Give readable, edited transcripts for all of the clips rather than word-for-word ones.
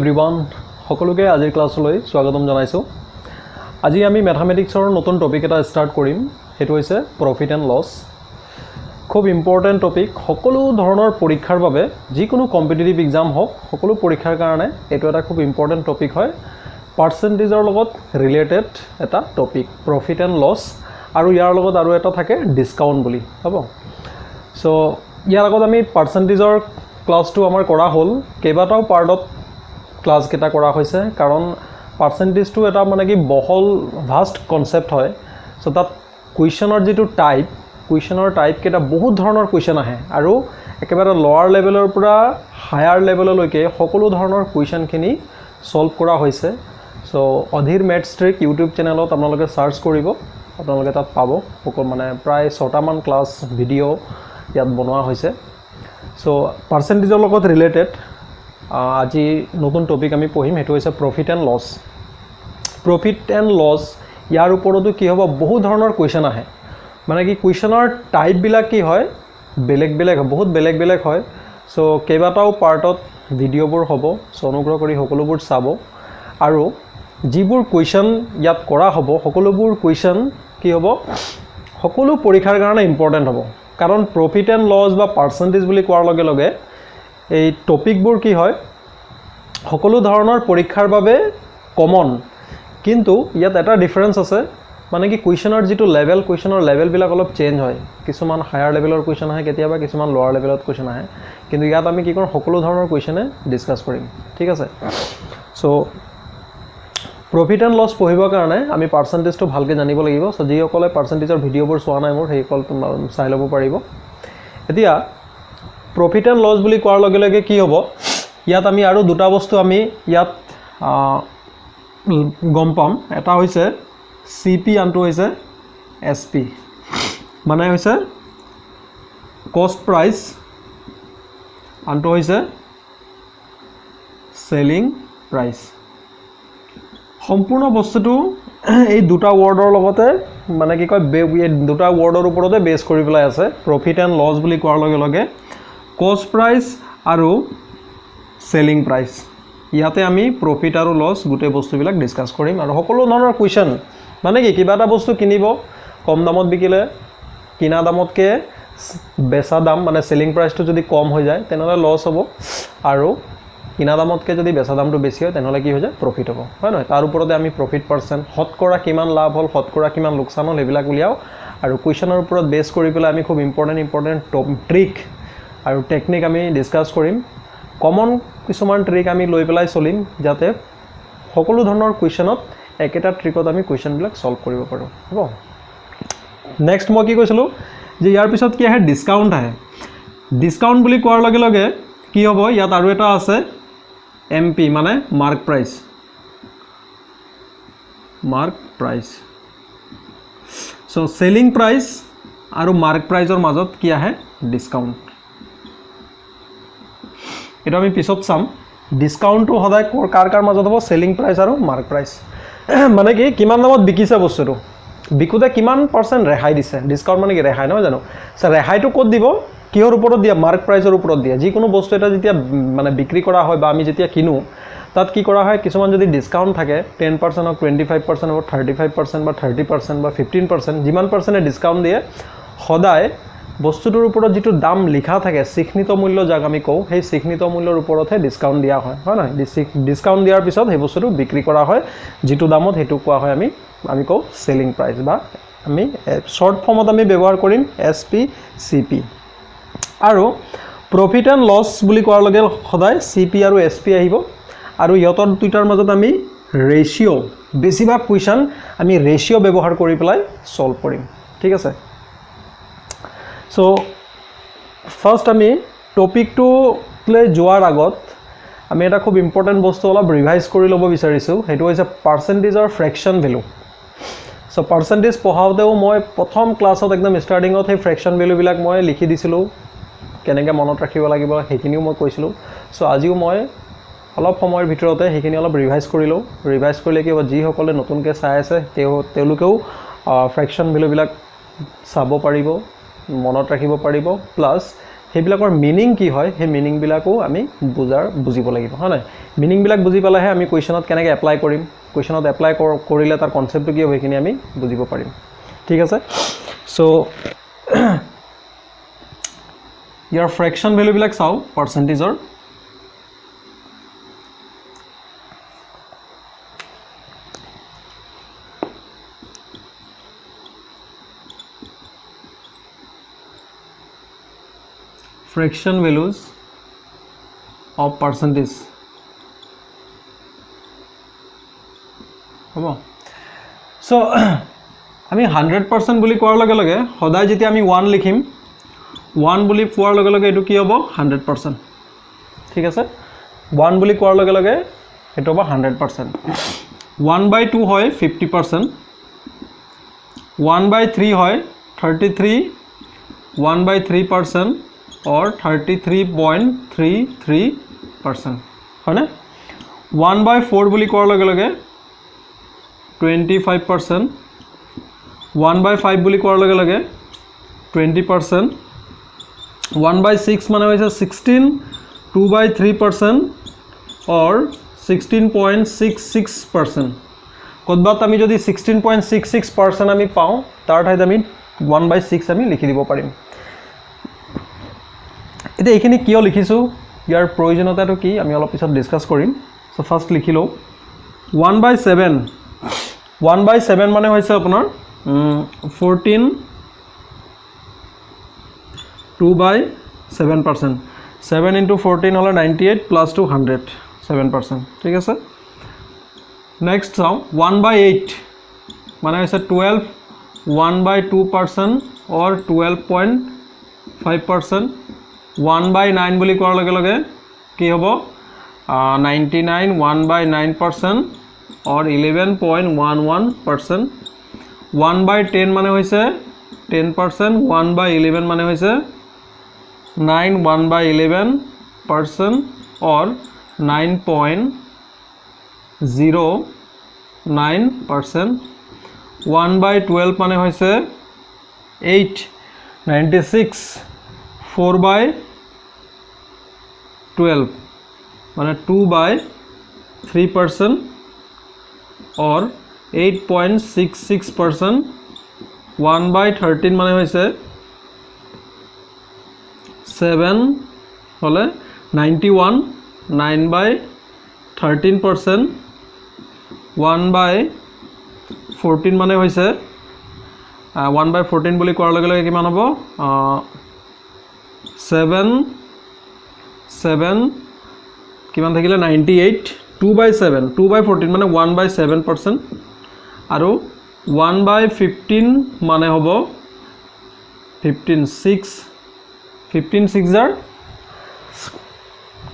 Everyone সকলোকে আজিৰ ক্লাছলৈ স্বাগতম জনাইছোঁ। আজি আমি ম্যাথমেটিক্সৰ নতুন টপিক এটা ষ্টাৰ্ট কৰিম, সেইটো হৈছে প্ৰফিট এণ্ড লছ। খুব ইম্পৰ্টেণ্ট টপিক, সকলো ধৰণৰ পৰীক্ষাৰ বাবে, যিকোনো কম্পিটিটিভ এক্সাম হওক, সকলো পৰীক্ষাৰ কাৰণে এইটো এটা খুব ইম্পৰ্টেণ্ট টপিক হয়। পাৰ্চেণ্টেজৰ লগত ৰিলেটেড এটা টপিক প্ৰফিট এণ্ড লছ, আৰু ইয়াৰ লগত আৰু এটা থাকে ডিছকাউণ্ট বুলি, হ'ব। চ' ইয়াৰ আগত আমি পাৰ্চেণ্টেজৰ ক্লাছটো আমাৰ কৰা হ'ল, কেইবাটাও পাৰ্টত ক্লাছ কেইটা কৰা হৈছে, কাৰণ পাৰ্চেণ্টেজটো এটা মানে কি বহল ভাষ্ট কনচেপ্ট হয়। চ' তাত কুৱেশ্যনৰ যিটো কুৱেশ্যনৰ টাইপ কেইটা বহুত ধৰণৰ কুৱেশ্যন আহে, আৰু একেবাৰে লৱাৰ লেভেলৰ পৰা হায়াৰ লেভেললৈকে সকলো ধৰণৰ কুৱেশ্যনখিনি ছল্ভ কৰা হৈছে। চ' অধীৰ মেথছ ট্ৰিক ইউটিউব চেনেলত আপোনালোকে ছাৰ্চ কৰিব, আপোনালোকে তাত পাব। মানে প্ৰায় 6টামান ক্লাছ ভিডিঅ' ইয়াত বনোৱা হৈছে। চ' পাৰ্চেণ্টেজৰ লগত ৰিলেটেড আজি নতুন টপিক আমি পঢ়িম, সেইটো হৈছে profit and loss. Profit and loss ইয়াৰ ওপৰতো কি হ'ব, বহুত ধৰণৰ কুৱেশ্যন আহে। মানে কি কুৱেশ্যনৰ টাইপবিলাক কি হয়, বেলেগ বেলেগ হয়, বহুত বেলেগ বেলেগ হয়। চ' কেইবাটাও পাৰ্টত ভিডিঅ'বোৰ হ'ব, চ' অনুগ্ৰহ কৰি সকলোবোৰ চাব। আৰু যিবোৰ কুৱেশ্যন ইয়াত কৰা হ'ব, সকলোবোৰ কুৱেশ্যন কি হ'ব, সকলো পৰীক্ষাৰ কাৰণে ইম্পৰ্টেণ্ট হ'ব। কাৰণ প্ৰফিট এণ্ড লছ বা পাৰ্চেণ্টেজ বুলি কোৱাৰ লগে লগে এই টপিকবোৰ কি হয়, সকলো ধৰণৰ পৰীক্ষাৰ বাবে কমন, কিন্তু ইয়াত এটা ডিফাৰেঞ্চ আছে। মানে কি কুৱেশ্যনৰ যিটো লেভেল, কুৱেশ্যনৰ লেভেলবিলাক অলপ চেঞ্জ হয়। কিছুমান হায়াৰ লেভেলৰ কুৱেশ্যন আহে, কেতিয়াবা কিছুমান লোৱাৰ লেভেলত কুৱেশ্যন আহে, কিন্তু ইয়াত আমি কি কৰোঁ, সকলো ধৰণৰ কুৱেশ্যনে ডিছকাছ কৰিম, ঠিক আছে। চ' প্ৰফিট এণ্ড লছ পঢ়িবৰ কাৰণে আমি পাৰ্চেণ্টেজটো ভালকৈ জানিব লাগিব। চ' যিসকলে পাৰ্চেণ্টেজৰ ভিডিঅ'বোৰ চোৱা নাই মোৰ, সেইসকল চাই ল'ব পাৰিব। এতিয়া প্ৰফিট এণ্ড লছ বুলি কোৱাৰ লগে লগে কি হ'ব, ইয়াত আমি আৰু দুটা বস্তু আমি ইয়াত গম পাম। এটা হৈছে CP, আনটো হৈছে SP। মানে হৈছে কষ্ট প্ৰাইচ, আনটো হৈছে চেলিং প্ৰাইচ। সম্পূৰ্ণ বস্তুটো এই দুটা ৱৰ্ডৰ লগতে মানে কি কয়, এই দুটা ৱৰ্ডৰ ওপৰতে বেছ কৰি পেলাই আছে। প্ৰফিট এণ্ড লছ বুলি কোৱাৰ লগে লগে কষ্ট প্ৰাইচ আৰু চেলিং প্ৰাইচ, ইয়াতে আমি প্ৰফিট আৰু লছ গোটেই বস্তুবিলাক ডিছকাছ কৰিম। আৰু সকলো ধৰণৰ কুৱেশ্যন, মানে কি কিবা এটা বস্তু কিনিব, কম দামত বিকিলে কিনা দামতকৈ বেচা দাম মানে চেলিং প্ৰাইচটো যদি কম হৈ যায় তেনেহ'লে লছ হ'ব, আৰু কিনা দামতকৈ যদি বেচা দামটো বেছি হয় তেনেহ'লে কি হৈ যায়, প্ৰফিট হ'ব, হয় নহয়। তাৰ ওপৰতে আমি প্ৰফিট পাৰ্চেণ্ট, শতকৰা কিমান লাভ হ'ল, শতকৰা কিমান লোকচান হ'ল, সেইবিলাক উলিয়াওঁ। আৰু কুৱেশ্যনৰ ওপৰত বেছ কৰি পেলাই আমি খুব ইম্পৰ্টেণ্ট ট্ৰিক আৰু টেকনিক আমি ডিছকাছ কৰিম। কমন কিছুমান ট্ৰিক আমি লৈ পেলাই চলিম, যাতে সকলো ধৰণৰ কুৱেশ্যনত একেটা ট্ৰিকত আমি কুৱেশ্যনবিলাক ছল্ভ কৰিব পাৰোঁ, হ'ব। নেক্সট মই কি কৈছিলোঁ যে ইয়াৰ পিছত কি আহে, ডিছকাউণ্ট আহে। ডিছকাউণ্ট বুলি কোৱাৰ লগে লগে কি হ'ব, ইয়াত আৰু এটা আছে MP, মানে mark price. Mark price. So' selling price আৰু মাৰ্ক প্ৰাইচৰ মাজত কি আহে, ডিছকাউণ্ট। এইটো আমি পিছত চাম। ডিছকাউণ্টটো সদায় কাৰ মাজত হ'ব, চেলিং প্ৰাইচ আৰু মাৰ্ক প্ৰাইচ। মানে কি কিমান দামত বিকিছে বস্তুটো, বিকোতে কিমান পাৰ্চেণ্ট ৰেহাই দিছে। ডিছকাউণ্ট মানে কি ৰেহাই, নহয় জানো। ৰেহাইটো ক'ত দিব, কিহৰ ওপৰত দিয়ে, মাৰ্ক প্ৰাইচৰ ওপৰত দিয়ে। যিকোনো বস্তু এটা যেতিয়া মানে বিক্ৰী কৰা হয় বা আমি যেতিয়া কিনো, তাত কি কৰা হয়, কিছুমান যদি ডিছকাউণ্ট থাকে 10% হওক, 25% হওক, 35% বা 30% বা 15%, যিমান পাৰ্চেণ্টে ডিছকাউণ্ট দিয়ে, সদায় বস্তুটোৰ ওপৰত যিটো দাম লিখা থাকে, চিহ্নিত মূল্য যাক আমি কওঁ, সেই চিহ্নিত মূল্যৰ ওপৰতহে ডিছকাউণ্ট দিয়া হয়, হয় নহয়। ডিছকাউণ্ট দিয়াৰ পিছত সেই বস্তুটো বিক্ৰী কৰা হয় যিটো দামত, সেইটো কোৱা হয় আমি কওঁ চেলিং প্ৰাইচ, বা আমি শ্বৰ্ট ফৰ্মত আমি ব্যৱহাৰ কৰিম SP, CP। আৰু প্ৰফিট এণ্ড লছ বুলি কোৱাৰ লগে সদায় CP আৰু SP আহিব, আৰু ইহঁতৰ দুটাৰ মাজত আমি ৰেচিঅ', বেছিভাগ কুৱেশ্যন আমি ৰেচিঅ' ব্যৱহাৰ কৰি পেলাই ছল্ভ কৰিম, ঠিক আছে। চ' ফাৰ্ষ্ট আমি টপিকটোলৈ যোৱাৰ আগত আমি এটা খুব ইম্পৰ্টেণ্ট বস্তু অলপ ৰিভাইজ কৰি ল'ব বিচাৰিছোঁ, সেইটো হৈছে পাৰ্চেণ্টেজৰ ফ্ৰেকশ্যন ভেলু। চ' পাৰ্চেণ্টেজ পঢ়াওঁতেও মই প্ৰথম ক্লাছত একদম ষ্টাৰ্টিঙত সেই ফ্ৰেকশ্যন ভেলুবিলাক মই লিখি দিছিলোঁ, কেনেকৈ মনত ৰাখিব লাগিব সেইখিনিও মই কৈছিলোঁ। চ' আজিও মই অলপ সময়ৰ ভিতৰতে সেইখিনি অলপ ৰিভাইজ কৰিলোঁ। ৰিভাইজ কৰিলে কি হ'ব, যিসকলে নতুনকৈ চাই আছে তেওঁলোকেও ফ্ৰেকশ্যন ভেলুবিলাক চাব পাৰিব, মনত ৰাখিব পাৰিব, প্লাছ সেইবিলাকৰ মিনিং কি হয় সেই মিনিংবিলাকো আমি বুজিব লাগিব হয় নাই মিনিংবিলাক বুজি পালেহে আমি কুৱেশ্যনত কেনেকৈ এপ্লাই কৰিম কুৱেশ্যনত এপ্লাই কৰিলে তাৰ কনচেপ্টটো কি হ'ব সেইখিনি আমি বুজিব পাৰিম ঠিক আছে সো ইয়াৰ ফ্ৰেকশন ভ্যালুবিলাক চাও পাৰ্চেন্টেজৰ fraction values of percentage হ'ব so আমি 100% বুলি কোৱাৰ লগে লগে সদায় যেতিয়া আমি 1 লিখিম 1 বুলি কোৱাৰ লগে লগে এটো কি হ'ব 100% ঠিক আছে 1 বুলি কোৱাৰ লগে লগে এটো হ'ব 100% 1/2 হয় 50% 1/3 হয় 33 1/3% or 33.33% হয় না 1/4 বুলি কোৱাৰ লগে লগে 25% 1/5 বুলি কোৱাৰ লগে লগে 20% 1/6 মানে হৈছে 16 2/3% or 16.66% কতবাত আমি যদি 16.66% আমি পাও তাৰ ঠাইত আমি 1/6 আমি লিখি দিব পাৰিম এটা এইখিনি কিয় লিখিছো ইয়াৰ প্ৰয়োজনীয়তাটো কি আমি অলপ পিছত ডিসকাস কৰিম সো ফাৰ্স্ট লিখিলো 1/7 1/7 মানে হৈছে আপোনাৰ 14 2/7% 7 into 14 হলে 98 plus 200 7% ঠিক আছে নেক্সট চাও 1/8 মানে হৈছে 12 1/2% or 12.5% 1/9 বুলি কোৱাৰ লগে লগে কি হ'ব 99 1/9% or 11.11% 1/10 মানে হৈছে 10% 1/11 মানে হৈছে 9 1/11% or 9.09% 1/12 মানে হৈছে 8 96 4/12 মানে 2/3% or 8.66% 1/13 মানে হৈছে 7 হলে 91 9/13% 1/14 মানে হৈছে 1/14 বুলি কোৱাৰ লগে লগে কিমান হ'ব 7 কিমান থাকিলে 98 2/7 2/14 মানে 1/7% আৰু 1/15 মানে হ'ব 15 6 jar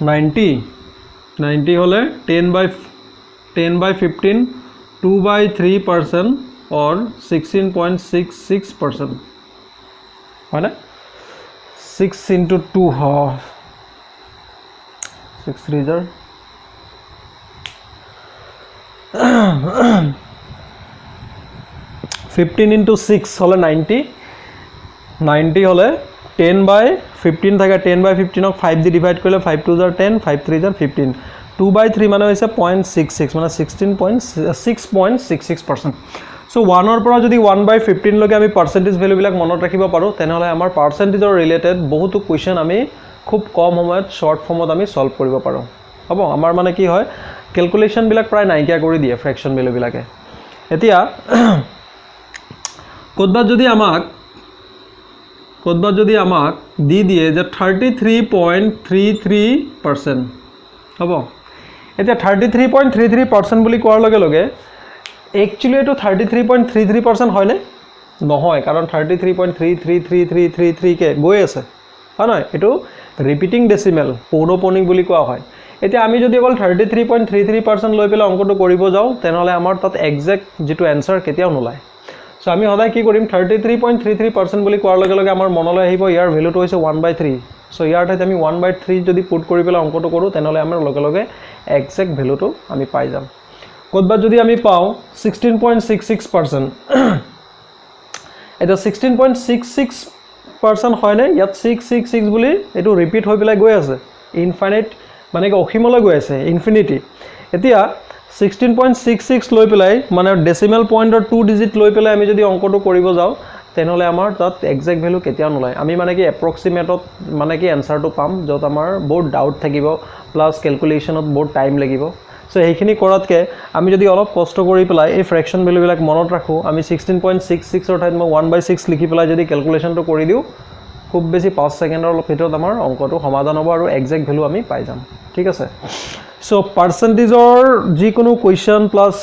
90 হলে 10/15 2/3% or 16.66% হয় না 6 into 2 6 jar 15 into 6 হলে 90 হলে 10/15 থাকে 10/15 ক 5 দি ডিভাইড কৰিলে 5 2 jar 10 5 3 jar 15 2/3 মানে হৈছে 0.66 মানে 6.66% সো 1 ৰ পৰা যদি 1/15 লৈকে আমি পাৰ্চেন্টেজ ভ্যালু বিলাক মনত ৰাখিব পাৰো তেনেহলে আমাৰ পাৰ্চেন্টেজৰ ৰিলেটেড বহুতো কোৱেশ্চন আমি খুব কম সময়ত শৰ্ট ফৰ্মত আমি সলভ কৰিব পাৰো হ'ব আমাৰ মানে কি হয় ক্যালকুলেশন বিলাক প্ৰায় নাইকিয়া কৰি দিয়ে ফ্ৰেকশন ভ্যালু বিলাকে এতিয়া কতবা যদি আমাক দি দিয়ে যে 33.33% হ'ব এতিয়া 33.33% বুলি কোৱাৰ লগে লগে একচুয়ালি এটো 33.33% হয় নে নহয় কাৰণ 33.333333 কে গৈ আছে হয় নহয় এটো ৰিপিটিং ডেসিমেল পৌনপনিক বুলি কোৱা হয় এতিয়া আমি যদি অকল 33.33% লৈ পেলাই অংকটো কৰিব যাও তেনেহলে আমাৰ তাত এক্সাক্ট যেটো আনসাৰ কেতিয়াও নোলায় সো আমি সদায় কি কৰিম 33.33% বুলি কোৱাৰ লগে লগে আমাৰ মনলৈ আহিব ইয়াৰ ভ্যালুটো হৈছে 1/3 সো ইয়াৰ ঠাইত আমি 1/3 যদি পুট কৰি পেলাই অংকটো কৰো তেনেহলে আমাৰ লগে লগে এক্সাক্ট ভ্যালুটো আমি পাই যাম কতবা যদি আমি পাও 16.66% এটা 16.66 পাৰ্চেণ্ট হয়নে ইয়াত 666 বুলি এইটো ৰিপিট হৈ পেলাই গৈ আছে ইনফাইনাইট মানে কি অসীমলৈ গৈ আছে ইনফিনিটি এতিয়া 16.66 লৈ পেলাই মানে ডেসিমেল পয়েন্টৰ 2 ডিজিট লৈ পেলাই আমি যদি অঙ্কটো কৰিব যাও তেনেহলে আমাৰ তাত এক্সাক্ট ভ্যালু কেতিয়া নলয় আমি মানে কি এপ্ৰক্সিমেটত মানে কি আনসাৰটো পাম যত আমাৰ বহুত ডাউট থাকিব প্লাস ক্যালকুলেশনত বহুত টাইম লাগিব সো এইখিনি কৰাতকে আমি যদি অলপ কষ্ট কৰি পেলাই এই ফ্ৰেকশন ভ্যালু বিলাক মনত ৰাখো আমি 16.66 অৰ ঠাইত মই 1/6 লিখি পেলাই যদি ক্যালকুলেশনটো কৰি দিও খুব বেছি 5 সেকেন্ডৰ ভিতৰত আমাৰ অঙ্কটো সমাধান হ'ব আৰু এক্সাক্ট ভ্যালু আমি পাই যাম ঠিক আছে সো পাৰ্সেন্টেজৰ যি কোনো question plus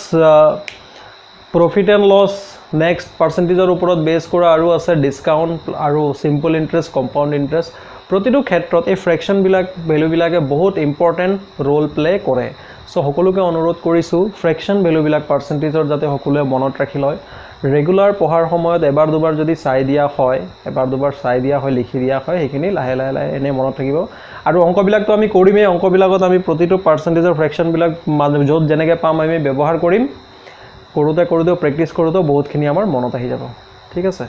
profit and loss next পাৰ্সেন্টেজৰ ওপৰত বেস কৰা আৰু আছে ডিসকাউন্ট আৰু সিম্পল ইন্টাৰেস্ট কম্পাউন্ড ইন্টাৰেস্ট প্ৰতিটো ক্ষেত্ৰত এই ফ্ৰেকশন বিলাক ভ্যালু বিলাকে বহুত ইম্পৰ্টেন্ট ৰোল প্লে কৰে সো সকলোকে অনুৰোধ কৰিছো ফ্ৰেকশন ভ্যালু বিলাক পাৰ্সেন্টেজৰ যাতে সকলোৱে মনত ৰাখি লয় ৰেগুলাৰ পঢ়াৰ সময়ত এবাৰ দুবাৰ যদি চাই দিয়া হয় এবাৰ দুবাৰ চাই দিয়া হয় লিখি দিয়া হয় হেখিনি লাহে লাহে এনে মনত থাকিব আৰু অঙ্ক বিলাক তো আমি কৰিমে অঙ্ক বিলাকত আমি প্ৰতিটো পাৰ্সেন্টেজৰ ফ্ৰেকশন বিলাক যত জেনেকে পাম আমি ব্যৱহাৰ কৰিম কৰোতে প্ৰেক্টিস কৰোতে বহুতখিনি আমাৰ মনত আহি যাব ঠিক আছে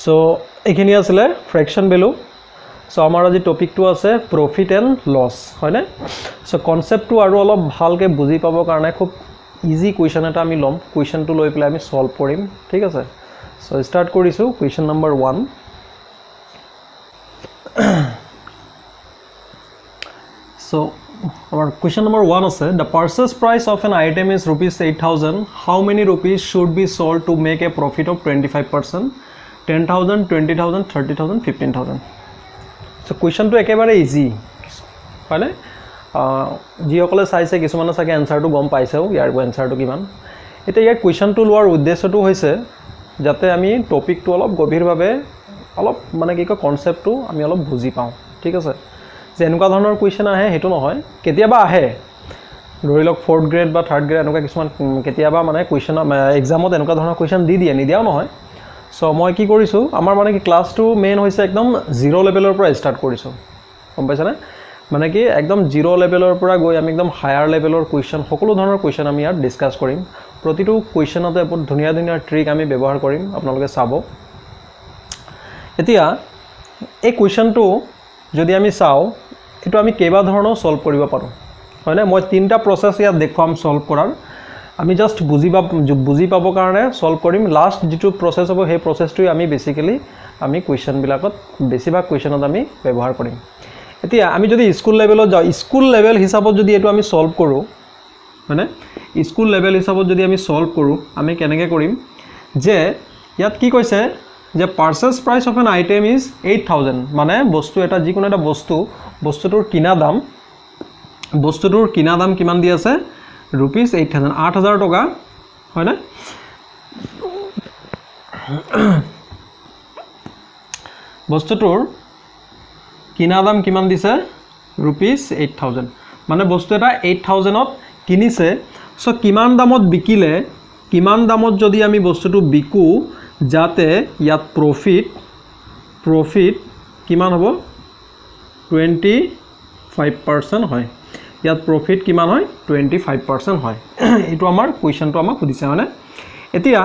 সো এখিনি আছিল ফ্ৰেকশন ভ্যালু সো আমাৰ আজি টপিকটো আছে প্ৰফিট এন্ড লস হয়নে সো কনসেপ্টটো আৰু অলপ ভালকে বুজি পাবৰ কাৰণে খুব ইজি কোৱেশ্চন এটা আমি লম কোৱেশ্চনটো লৈ পেলাই আমি সলভ কৰিম ঠিক আছে সো স্টাৰ্ট কৰিছো question number 1 So our question number 1 is the purchase price of an item is rupees 8,000. How many rupees should be sold to make a profit of 25%? 10,000, 20,000, 30,000, 15,000. So question to ekebare easy. Hone? Ji okole saise kisumane sage answer to gom paiseo yar answer to kiman. Eta yar question to loar uddesho to hoise jate ami topic to olop gobhir bhabe olop mane ki ko concept to ami olop bhuji pao. Thik ase? যে এনেকুৱা ধৰণৰ question আহে হেতু নহয় কেতিয়াবা আহে ধৰি লওক 4th গ্ৰেড বা 3rd গ্ৰেড এনেকুৱা কিছুমান কেতিয়াবা মানে কোৱেশ্চন এক্সামত এনেকুৱা ধৰণৰ কোৱেশ্চন দি দিয়ে নিদিয়াও নহয় সো মই কি কৰিছো আমাৰ মানে কি ক্লাস 2 মেইন হৈছে একদম 0 লেভেলৰ পৰা স্টাৰ্ট কৰিছো গম পাইছানে মানে কি একদম 0 লেভেলৰ পৰা গৈ আমি একদম হায়াৰ লেভেলৰ কোৱেশ্চন সকলো ধৰণৰ কোৱেশ্চন আমি ইয়াত ডিসকাস কৰিম প্ৰতিটো কোৱেশ্চনতে বহুত ধুনিয়া ধুনিয়া ট্ৰিক আমি ব্যৱহাৰ কৰিম আপোনালোকে চাব এতিয়া এই কোৱেশ্চনটো যদি আমি চাও এটো আমি কেবা ধৰণৰ সলভ কৰিব পাৰো হয়নে মই তিনটা প্ৰসেস ইয়াত দেখুৱাম সলভ কৰাৰ আমি জাস্ট বুজি পাব কাৰণে সলভ কৰিম লাষ্ট যেটো প্ৰসেস হ'ব সেই প্ৰসেসটো আমি বেসিক্যালি আমি কোৱেশ্চন বিলাকত বেছিভাগ কোৱেশ্চনত আমি ব্যৱহাৰ কৰিম এতিয়া আমি যদি স্কুল লেভেলত যাও স্কুল লেভেল হিচাপত যদি এটো আমি সলভ কৰো মানে স্কুল লেভেল হিচাপত যদি আমি সলভ কৰো আমি কেনেকৈ কৰিম যে ইয়াত কি কৈছে যে purchase price of an item is 8,000 মানে বস্তু এটা যি কোনো এটা বস্তুটোৰ কিনা দাম কিমান দি আছে rupees 8,000 8,000 টকা হয় না বস্তুটোৰ কিনা দাম কিমান দিছে rupees 8,000 মানে বস্তু এটা 8,000 ত কিনিছে সো কিমান দামত বিকিলে কিমান দামত যদি আমি বস্তুটো বিকু যাতে ইয়াত প্রফিট কিমান হ'ব 25% হয় ইয়াত প্রফিট কিমান হয় 25% হয় এটো আমাৰ কোৱেশ্চনটো আমাক সুধিছে মানে এতিয়া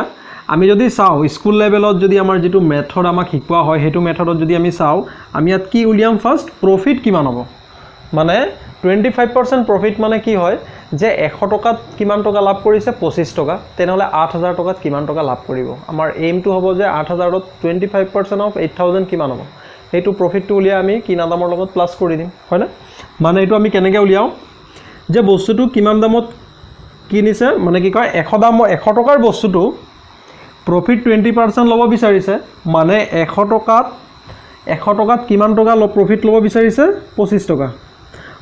আমি যদি চাও স্কুল লেভেলত যদি আমাৰ যেটো মেথড আমাক শিকোৱা হয় হেতু মেথডত যদি আমি চাও আমি ইয়াত কি উলিয়াম ফার্স্ট প্রফিট কিমান হ'ব মানে 25% প্রফিট মানে কি হয় যে 100 টকাত কিমান টকা লাভ কৰিছে 25 টকা তেনেহলে 8000 টকাত কিমান টকা লাভ কৰিব আমাৰ এইমটো হ'ব যে 8000 ত 25% অফ 8000 কিমান হ'ব হেতু প্ৰফিটটো উলিয়া আমি কিনা দামৰ লগত প্লাস কৰি দিম হয় না মানে এটো আমি কেনেকৈ উলিয়াও যে বস্তুটো কিমান দামত কিনিছে মানে কি কয় 100 টকাৰ বস্তুটো প্ৰফিট 20% লব বিচাৰিছে মানে 100 টকাত কিমান টকা প্ৰফিট লব বিচাৰিছে 25 টকা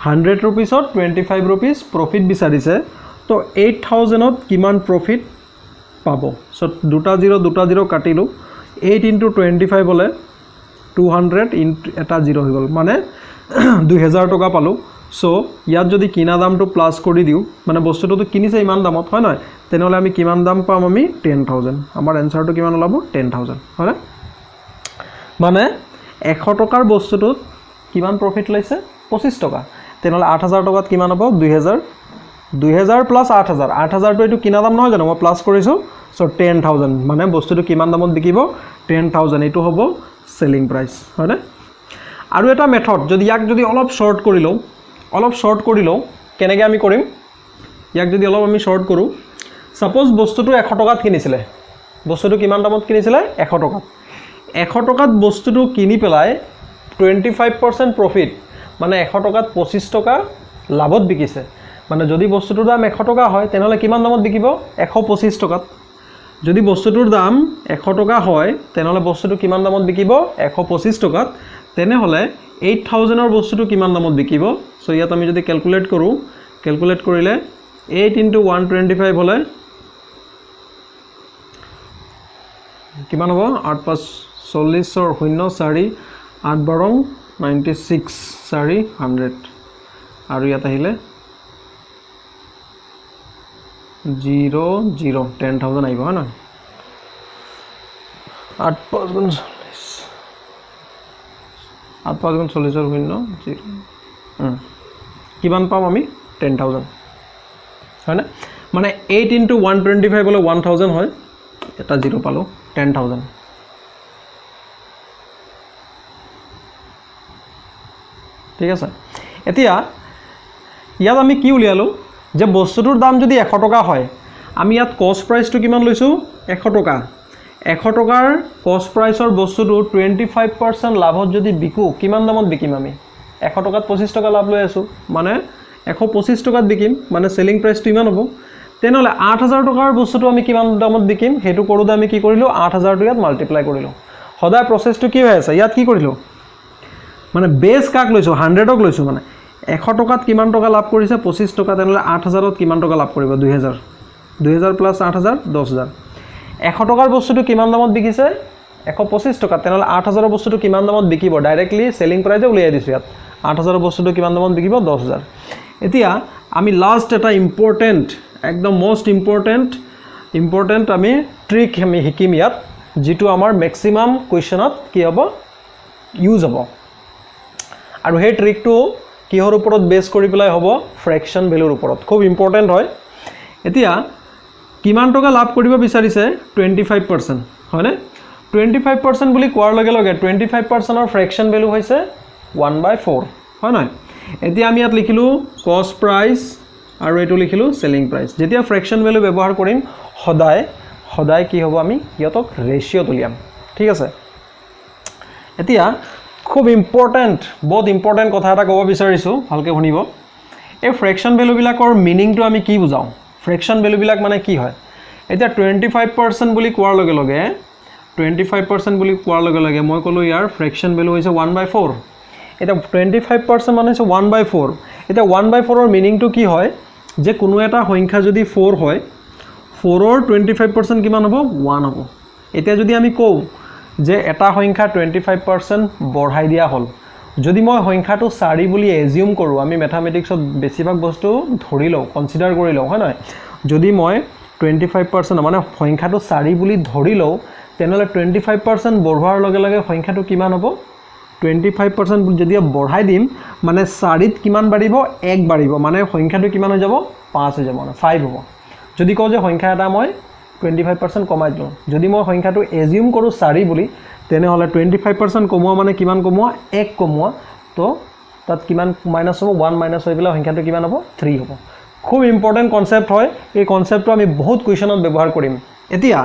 100 rupees 25 rupees profit বিচাৰিছে তো 8000 ত কিমান profit পাব সো দুটা জিরো কাটিলো 8 into 25 হলে 200 into এটা জিরো হৈ গল মানে 2000 টকা পালো সো ইয়াত যদি কিনা দামটো প্লাস কৰি দিও মানে বস্তুটো তো কিনিছে ইমান দামত হয় না তেনেহলে আমি কিমান দাম পাম আমি 10000 আমাৰ আনসাৰটো কিমান ওলাব 10000 হয় না মানে 100 টকাৰ বস্তুটো কিমান প্রফিট লৈছে 25 টকা তেনেহলে 8000 টকাত কিমান হ'ব 2000 প্লাস 8000 টো এটো কিনা দাম নহয় জানো মই প্লাস কৰিছো সো 10,000 মানে বস্তুটো কিমান দামত বিকিব 10,000 এইটো হ'ব সেলিং প্ৰাইস হয়নে আৰু এটা মেথড যদি ইয়াক যদি অলপ শৰ্ট কৰি লও কেনেকৈ আমি কৰিম ইয়াক যদি অলপ আমি শৰ্ট কৰো সাপোজ বস্তুটো 100 টকাত কিনিছিলে বস্তুটো কিমান দামত কিনিছিলে 100 টকাত 100 টকাত বস্তুটো কিনি পেলাই 25% প্ৰফিট মানে 100 টকাত 25 টকা লাভত বিকিছে মানে যদি বস্তুটোৰ দাম 100 টকা হয় তেনেহলে কিমান দামত বিকিব 125 টকাত যদি বস্তুটোৰ দাম 100 টকা হয় তেনেহলে বস্তুটো কিমান দামত বিকিব 125 টকাত তেনেহলে 8000 ৰ বস্তুটো কিমান দামত বিকিব সো ইয়াত আমি যদি ক্যালকুলেট কৰিলে 8 * 125 হলে কিমান হ'ব 8 5 40 ৰ 0 4 8 12 96 400 আৰু ইয়াত আহিলে 0 0 10,000 আহিব হয় না 8 5 গুণ 40 ৰ 0 0 কিমান পাম আমি 10,000 হয় না মানে 8 * 125 হলে 1000 হয় এটা 0 পালো 10,000 ঠিক আছে এতিয়া ইয়াত আমি কি উলিয়ালো যে বস্তুটোৰ দাম যদি 100 টকা হয় আমি ইয়াত কস্ট প্ৰাইসটো কিমান লৈছো 100 টকা 100 টকাৰ কস্ট প্ৰাইসৰ বস্তুটো 25% লাভত যদি বিকো কিমান দামত বিকিম আমি 100 টকাত 25 টকা লাভ লৈ আছো মানে 125 টকাত বিকিম মানে সেলিং প্ৰাইসটো ইমান হ'ব তেনেহলে 8000 টকাৰ বস্তুটো আমি কিমান দামত বিকিম হেতু কৰোতে আমি কি কৰিলো 8000 টো ইয়াত মাল্টিপ্লাই কৰিলো সদায় প্ৰসেসটো কি হৈ আছে ইয়াত কি কৰিলো মানে বেস কাক লৈছো 100 ক লৈছো মানে 100 টকাত কিমান টকা লাভ কৰিছে 25 টকা তেনেহলে 8000 ত কিমান টকা লাভ কৰিব 2000 2000 প্লাস 8000 10000 100 টকাৰ বস্তুটো কিমান দামত বিকিছে 125 টকা তেনেহলে 8000 ৰ বস্তুটো কিমান দামত বিকিব ডাইৰেক্টলি সেলিং প্ৰাইসে উলিয়াই দিছো ইয়াত 8000 ৰ বস্তুটো কিমান দামত বিকিব 10000 এতিয়া আমি লাস্ট এটা ইম্পৰ্টেন্ট একদম মোস্ট ইম্পৰ্টেন্ট আমি ট্ৰিক আমি শিকিম ইয়াত যেটো আমাৰ ম্যাক্সিমাম কোৱেশ্চনত কি হ'ব ইউজ হ'ব আৰু সেই ট্ৰিকটো কিহৰ ওপৰত বেস কৰি পেলাই হ'ব ফ্ৰেকশন ভ্যালুৰ ওপৰত খুব ইম্পৰ্টেন্ট হয় এতিয়া কিমান টকা লাভ কৰিব বিচাৰিছে 25% হয়নে 25% বুলি কোৱাৰ লগে লগে 25% ৰ ফ্ৰেকশন ভ্যালু হৈছে 1/4 হয় নাই এতিয়া আমি ইয়াত লিখিলো কস্ট প্ৰাইস আৰু এটো লিখিলো সেলিং প্ৰাইস যেতিয়া ফ্ৰেকশন ভ্যালু ব্যৱহাৰ কৰিম সদায় কি হ'ব আমি ইয়তক ৰেশিও তুলিয়াম ঠিক আছে এতিয়া খুব বহুত ইম্পৰ্টেন্ট কথা এটা ক'ব বিচাৰিছো ভালকে শুনিব এই ফ্ৰেকশন ভ্যালু বিলাকৰ মিনিংটো আমি কি বুজাও ফ্ৰেকশন ভ্যালু বিলাক মানে কি হয় এতিয়া 25% বুলি কোৱাৰ লগে লগে 25% বুলি কোৱাৰ লগে লগে মই কলো ইয়াৰ ফ্ৰেকশন ভ্যালু হৈছে 1/4 এটা 25% মানে হৈছে 1/4 এটা 1/4 ৰ মিনিংটো কি হয় যে কোনো এটা সংখ্যা যদি 4 হয় 4 ৰ 25% কিমান হ'ব 1 হ'ব এতিয়া যদি আমি কও যে এটা সংখ্যা 25% বঢ়াই দিয়া হল যদি মই সংখ্যাটো 4 বুলি এজিউম কৰো আমি ম্যাথমেটিক্সত বেছিভাগ বস্তু ধৰি লও কনসিডাৰ কৰি লও হয় নহয় যদি মই 25% মানে সংখ্যাটো 4 বুলি ধৰি লও তেনেহলে 25% বঢ়োৱাৰ লগে লগে সংখ্যাটো কিমান হ'ব 25% যদি বঢ়াই দিম মানে 4 ত কিমান বাঢ়িব 1 বাঢ়িব মানে সংখ্যাটো কিমান হৈ যাব 5 হৈ যাব মানে 5 হ'ব যদি কও যে সংখ্যা এটা মই 25% কমাই দিলো যদি মই সংখ্যাটো এজিউম কৰো 4 বুলি তেনেহলে 25% কমোৱা মানে কিমান কমোৱা 1 কমোৱা তো তাত কিমান মাইনাস হ'ব 1 মাইনাস হৈ গলে সংখ্যাটো কিমান হ'ব 3 হ'ব খুব ইম্পৰ্টেন্ট কনসেপ্ট হয় এই কনসেপ্টটো আমি বহুত কোৱেশ্চনত ব্যৱহাৰ কৰিম এতিয়া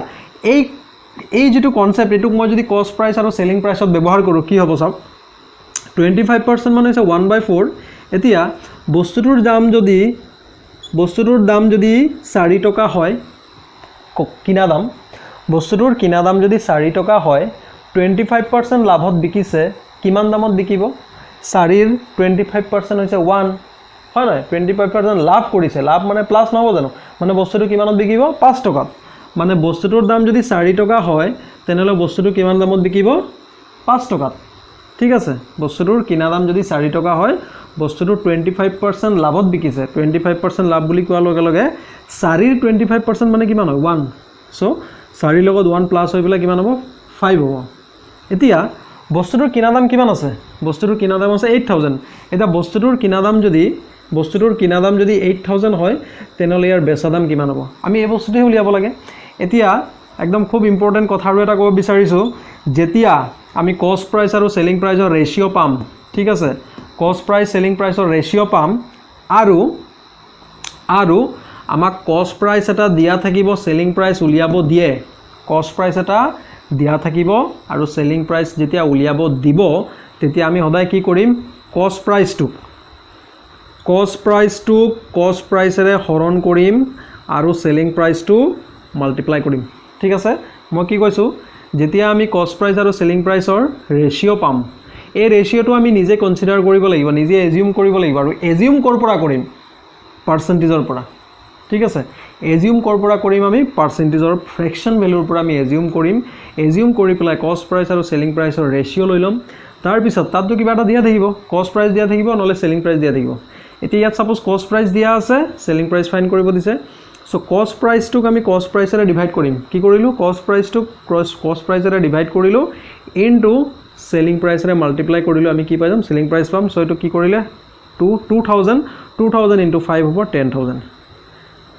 এই যেটো কনসেপ্ট এটুক মই যদি কস্ট প্ৰাইস আৰু সেলিং প্ৰাইসত ব্যৱহাৰ কৰো কি হ'ব সব 25% মানে হৈছে 1/4 এতিয়া বস্তুটোৰ দাম যদি 4 টকা হয় কিনা দাম বস্তুটোৰ কিনা দাম যদি 4 টকা হয় 25% লাভত বিকিছে কিমান দামত বিকিব 4 ৰ 25% হৈছে 1 হয় না 25% লাভ কৰিছে লাভ মানে প্লাস নহব জানো মানে বস্তুটো কিমানত বিকিব 5 টকাত মানে বস্তুটোৰ দাম যদি 4 টকা হয় তেনেহলে বস্তুটো কিমান দামত বিকিব 5 টকাত ঠিক আছে বস্তুটোৰ কিনা দাম যদি 4 টকা হয় বস্তুটো 25% লাভত বিকিছে 25% লাভ বুলি কোৱাৰ লগে লগে 4 ৰ 25% মানে কিমান হয় 1 সো 4 ৰ লগত 1 প্লাস হৈ পেলাই কিমান হ'ব 5 হ'ব এতিয়া বস্তুটোৰ কিনা দাম কিমান আছে বস্তুটোৰ কিনা দাম আছে 8000 এটা বস্তুটোৰ কিনা দাম যদি 8000 হয় তেনেহলে ইয়াৰ বেচা দাম কিমান হ'ব আমি এই বস্তুটো উলিয়াব লাগে এতিয়া একদম খুব ইম্পৰ্টেণ্ট কথা আৰু এটা ক'ব বিচাৰিছোঁ যেতিয়া আমি কষ্ট প্ৰাইচ আৰু সেলিং প্ৰাইচৰ ৰেশিও পাম ঠিক আছে কষ্ট প্ৰাইচ সেলিং প্ৰাইচৰ ৰেশিও পাম আৰু আমাক কষ্ট প্ৰাইচ এটা দিয়া থাকিব সেলিং প্ৰাইচ উলিয়াব দিয়ে কষ্ট প্ৰাইচ এটা দিয়া থাকিব আৰু সেলিং প্ৰাইচ যেতিয়া উলিয়াব দিব তেতিয়া আমি সদায় কি কৰিম কষ্ট প্ৰাইচটো কষ্ট প্ৰাইচেৰে হৰণ কৰিম আৰু সেলিং প্ৰাইচটো মাল্টিপ্লাই কৰিম ঠিক আছে মই কি কৈছোঁ যেতিয়া আমি কষ্ট প্ৰাইচ আৰু সেলিং প্ৰাইচৰ ৰেশিও পাম এই ৰেশিওটো আমি নিজে কনসিডাৰ কৰিব লাগিব নিজে এজিউম কৰিব লাগিব আৰু এজিউম কৰ পৰা কৰিম পাৰ্চেন্টেজৰ পৰা ঠিক আছে এজিউম কৰ পৰা কৰিম আমি পাৰ্চেন্টেজৰ ফ্ৰেকশন ভ্যালুৰ পৰা আমি এজিউম কৰিম এজিউম কৰি পেলাই কষ্ট প্ৰাইচ আৰু সেলিং প্ৰাইচৰ ৰেশিও লৈ লম তাৰ পিছত তাতটো কিবা এটা দিয়া থাকিব কষ্ট প্ৰাইচ দিয়া থাকিব নহলে সেলিং প্ৰাইচ দিয়া থাকিব এতিয়া ইয়াত সাপোজ কষ্ট প্ৰাইচ দিয়া আছে সেলিং প্ৰাইচ ফাইন্ড কৰিব দিছে সো কষ্ট প্ৰাইচটোক আমি কষ্ট প্ৰাইচেৰে ডিভাইড কৰিম কি কৰিলো কষ্ট প্ৰাইচটোক কষ্ট প্ৰাইচেৰে ডিভাইড কৰিলো ইনটু সেলিং প্ৰাইচেৰে মাল্টিপ্লাই কৰিলো আমি কি পাই যাম সেলিং প্ৰাইচ পাম সো এটো কি কৰিলে 2000 ইনটু 5 হ'ব 10000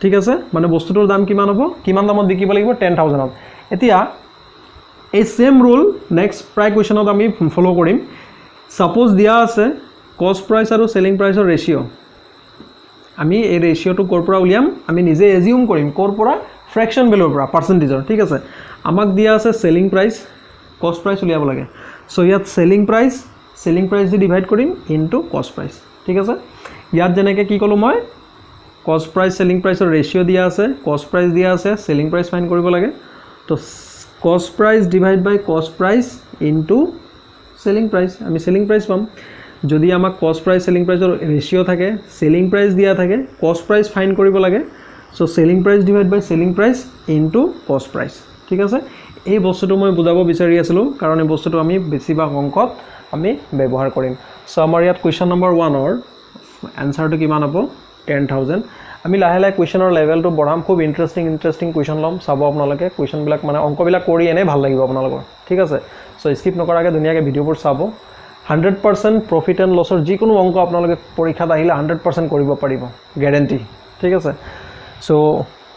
ঠিক আছে মানে বস্তুটোৰ দাম কিমান হ'ব কিমান দামত বিকিব লাগিব 10000 এতিয়া এই সেম রুল নেক্সট প্ৰায় কোৱেশ্চনত আমি ফলো কৰিম সাপোজ দিয়া আছে কষ্ট প্ৰাইচ আৰু সেলিং প্ৰাইচৰ ৰেশিও আমি এই ৰেশিওটো কৰ পৰা উলিয়াম আমি নিজে এজিউম কৰিম কৰ পৰা ফ্ৰেকশন ভ্যালুৰ পৰা পাৰ্চেন্টেজৰ ঠিক আছে আমাক দিয়া আছে সেলিং প্ৰাইচ কষ্ট প্ৰাইচ উলিয়াব লাগে সো ইয়াত সেলিং প্ৰাইচ দি ডিভাইড কৰিম ইনটু কষ্ট প্ৰাইচ ঠিক আছে ইয়াত যেনেকৈ কি কলো মই কষ্ট প্ৰাইচ সেলিং প্ৰাইচৰ ৰেশিও দিয়া আছে কষ্ট প্ৰাইচ দিয়া আছে সেলিং প্ৰাইচ ফাইন্ড কৰিব লাগে তো কষ্ট প্ৰাইচ ডিভাইড বাই কষ্ট প্ৰাইচ ইনটু সেলিং প্ৰাইচ আমি সেলিং প্ৰাইচ পাম যদি আমাক কষ্ট প্ৰাইচ সেলিং প্ৰাইচৰ ৰেশিও থাকে সেলিং প্ৰাইচ দিয়া থাকে কষ্ট প্ৰাইচ ফাইন্ড কৰিব লাগে সো সেলিং প্ৰাইচ ডিভাইড বাই সেলিং প্ৰাইচ ইনটু কষ্ট প্ৰাইচ ঠিক আছে এই বস্তুটো মই বুজাব বিচাৰি আছিলো কাৰণ এই বস্তুটো আমি বেছিভাগ অংকত আমি ব্যৱহাৰ কৰিম সো আমাৰ ইয়াত কোৱেশ্চন নম্বৰ 1 ৰ আনসাৰটো কিমান হ'ব 10000 আমি লাহে লাহে কোৱেশ্চনৰ লেভেলটো বঢ়াম খুব ইন্টাৰেষ্টিং কোৱেশ্চন লম চাব আপোনালোকে কোৱেশ্চন বিলাক মানে অংক বিলাক কৰি এনে ভাল লাগিব আপোনালোকৰ ঠিক আছে সো স্কিপ নকৰাকে ধুনীয়াকৈ ভিডিওবোৰ চাব 100% প্ৰফিট এণ্ড লছৰ যিকোনো অংক আপোনালোকে পৰীক্ষাত আহিলে 100% কৰিব পাৰিব গ্যাৰান্টি ঠিক আছে সো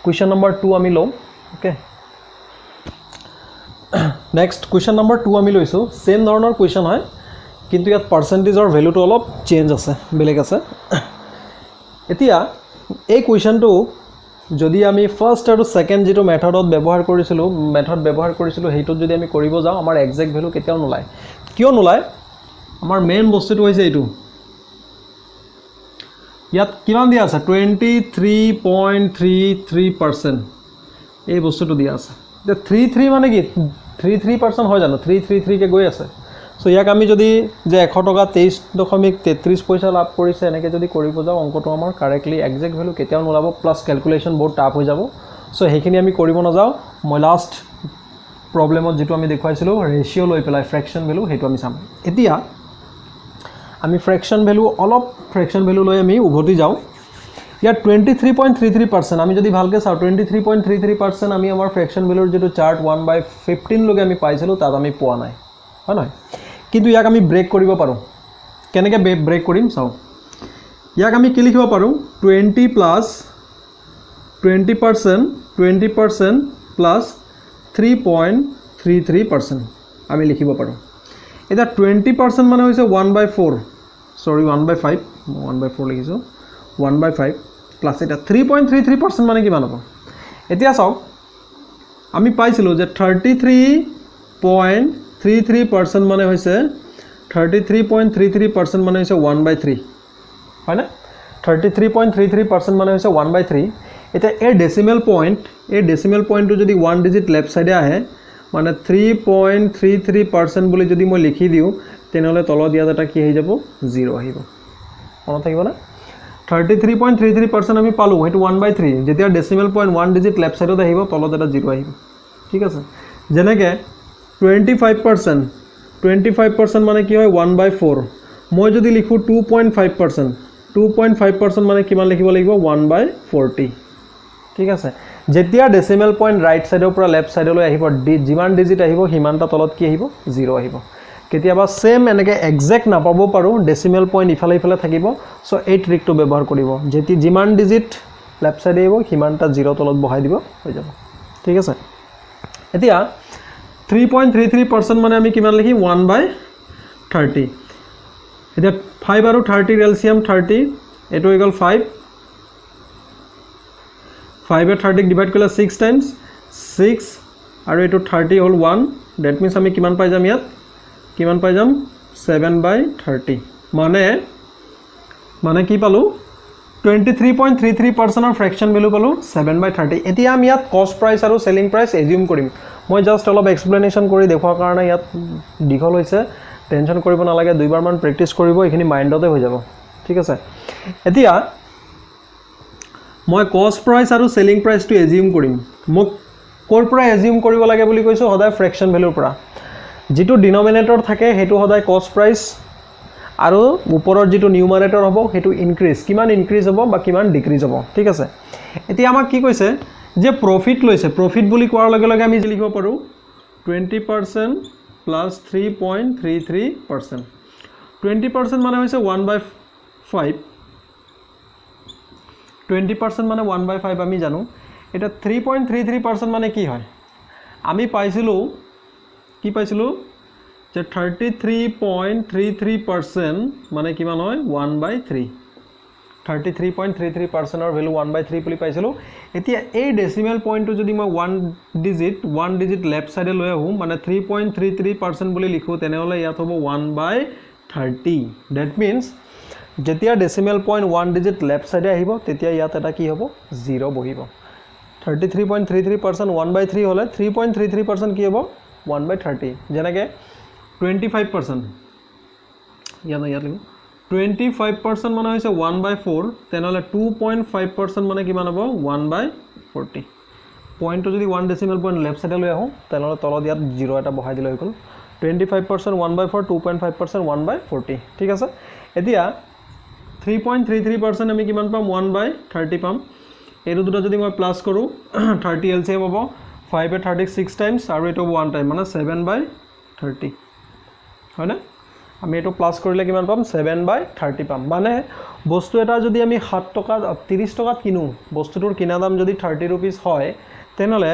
কোৱেশ্চন নম্বৰ 2 আমি লম ওকে নেক্সট কোৱেশ্চন নম্বৰ 2 আমি লৈছো সেম ধৰণৰ কোৱেশ্চন হয় কিন্তু ইয়াত পাৰ্চেন্টেজৰ ভ্যালুটো অলপ চেঞ্জ আছে বেলেগ আছে এতিয়া এই কোৱেশ্চনটো যদি আমি ফাৰ্স্ট আৰু সেকেন্ড যেটো মেথডত ব্যৱহাৰ কৰিছিলো হেইটো যদি আমি কৰিব যাও আমাৰ এক্সাক্ট ভ্যালু কেতিয়াও নোলায় কিয় নোলায় আমাৰ মেইন বস্তুটো হৈছে এইটো ইয়াত কিমান দিয়া আছে 23.33% এই বস্তুটো দিয়া আছে তে 33 মানে কি 33% হয় জানো 333 কে গৈ আছে সো ইয়াক আমি যদি যে 100 টকা 23.33 পইচা লাভ কৰিছে এনেকৈ যদি কৰিব যাও অংকটো আমাৰ কাৰেক্টলি এক্সাক্ট ভ্যালু কেতিয়াও নোলাব প্লাস ক্যালকুলেশন বহুত টাফ হৈ যাব সো হেখিনি আমি কৰিব না যাও মই লাষ্ট প্ৰবলেমত যেটো আমি দেখাইছিলো ৰেশিও লৈ পেলাই ফ্ৰেকশন ভ্যালু হেতু আমি চাম এতিয়া আমি ফ্ৰেকশন ভ্যালু লৈ আমি উভতি যাও ইয়াত 23.33% আমি যদি ভালকে চাও 23.33% আমি আমাৰ ফ্ৰেকশন ভ্যালুৰ যেটো চাৰ্ট 1/15 লগে আমি পাইছিলো তাত আমি পোৱা নাই হয় নহয় কিন্তু ইয়াক আমি ব্ৰেক কৰিব পাৰো কেনেকৈ ব্ৰেক কৰিম চাও ইয়াক আমি কি লিখিব পাৰো 20% প্লাস 3.33% আমি লিখিব পাৰো এটা 20% মানে হৈছে 1/4 সৰি 1/5 1/4 লিখিছো 1/5 প্লাস এটা 3.33% মানে কিমান হ'ব এতিয়া চাও আমি পাইছিলো যে 33.33% মানে হৈছে 33.33% মানে হৈছে 1/3 হয় না 33.33% মানে হৈছে 1/3 এটা এই ডেসিমেল পইণ্টটো যদি 1 ডিজিট লেফট সাইডে আহে মানে 3.33% বুলি যদি মই লিখি দিও তেনেহলে তলত ইয়াত এটা কি হৈ যাব 0 আহিব মনত থাকিব না 33.33% আমি পালো হেতু 1/3 যেতিয়া ডেসিমেল পইণ্ট 1 ডিজিট লেফট সাইডত আহিব তলত এটা 0 আহিব ঠিক আছে যেনেকৈ 25% মানে কি হয় 1/4 মই যদি লিখো 2.5% মানে কিমান লিখিব লাগিব 1/40 ঠিক আছে যেতিয়া ডেসিমেল পইণ্ট ৰাইট সাইডৰ পৰা লেফট সাইডলৈ আহিব যিমান ডিজিট আহিব হিমানটা তলত কি আহিব 0 আহিব কেতিয়াবা সেম এনেকৈ এক্সাক্ট নাপাব পাৰো ডেসিমেল পইণ্ট ইফালে থাকিব সো এই ট্ৰিকটো ব্যৱহাৰ কৰিব যেতি যিমান ডিজিট লেফট সাইডে আহিব হিমানটা 0 তলত বহাই দিব হৈ যাব ঠিক আছে এতিয়া 3.33% মানে আমি কিমান লিখিম 1/30 এতিয়া 5 আৰু 30 এলচিয়াম 30 এটো ইকুয়াল 5 5 এ 30 ডিভাইড কৰিলে 6 টাইমছ 6 আৰু এটো 30 হল 1 দ্যাট মিন্স আমি কিমান পাই যাম ইয়াত কিমান পাই যাম 7/30 মানে কি পালো 23.33% অফ ফ্ৰেকশন ভ্যালু পালো 7/30 এতিয়া আমি ইয়াত কস্ট প্ৰাইস আৰু সেলিং প্ৰাইস এজিউম কৰিম মই জাস্ট অলপ এক্সপ্লেনেশন কৰি দেখুৱাৰ কাৰণে ইয়াত দীঘল হৈছে টেনশন কৰিব নালাগে দুইবাৰ মান প্ৰেক্টিস কৰিব এখিনি মাইন্ডতে হৈ যাব ঠিক আছে এতিয়া মই কস্ট প্ৰাইস আৰু সেলিং প্ৰাইসটো এজিউম কৰিম মোক কোৰ পৰা এজিউম কৰিব লাগে বুলি কৈছো সদায় ফ্ৰেকশন ভ্যালুৰ পৰা যেটো ডিনোমিনেটৰ থাকে হেতু সদায় কস্ট প্ৰাইস আৰু ওপৰৰ যেটো নিউমাৰেটৰ হ'ব হেতু ইনক্ৰিজ কিমান ইনক্ৰিজ হ'ব বা কিমান ডিক্ৰিজ হ'ব ঠিক আছে এতিয়া আমাক কি কৈছে যে প্ৰফিট লৈছে প্ৰফিট বুলি কোৱাৰ লগে লগে আমি লিখিব পাৰো 20% plus 3.33% 20% মানে হৈছে 1/5 20% মানে 1/5 আমি জানো এটা 3.33% মানে কি হয় আমি পাইছিলো কি পাইছিলো যে 33.33% মানে কিমান হয় 1/3 33.33% অৰ ভ্যালু 1/3 বুলি পাইছিলো এতিয়া এই ডেসিমেল পইণ্টটো যদি মই 1 ডিজিট লেফট সাইডে লৈ আহো মানে 3.33% বুলি লিখো তেনেহলে ইয়াত হ'ব 1/30 দ্যাট মিন্স যেতিয়া ডেসিমেল পইণ্ট 1 ডিজিট লেফট সাইডে আহিব তেতিয়া ইয়াত এটা কি হ'ব 0 বহিব 33.33% 1/3 হলে 3.33% কি হ'ব 1/30 যেনেকে 25% ইয়াত লিখো 25% মানে হৈছে 1/4 তেনেহলে 2.5% মানে কিমান হ'ব 1/40 পইণ্টটো যদি 1 ডেসিমেল পইণ্ট লেফট সাইডে লৈ আহো তেনেহলে তলত ইয়াত 0 এটা বহাই দিলে হৈ গল 25% 1/4 2.5% 1/40 ঠিক আছে এতিয়া 3.33% আমি কিমান পাম 1/30 পাম এটো দুটা যদি মই প্লাস কৰো 30 এলসিএম হ'ব 5 এ 36 টাইমছ আৰু এটো 1 টাইম মানে 7/30 হয়না আমি এটো প্লাস কৰিলে কিমান পাম 7/30 পাম মানে বস্তু এটা যদি আমি 7 টকা 30 টকাত কিনো বস্তুটোৰ কিনা দাম যদি 30 रुपीस হয় তেনেহলে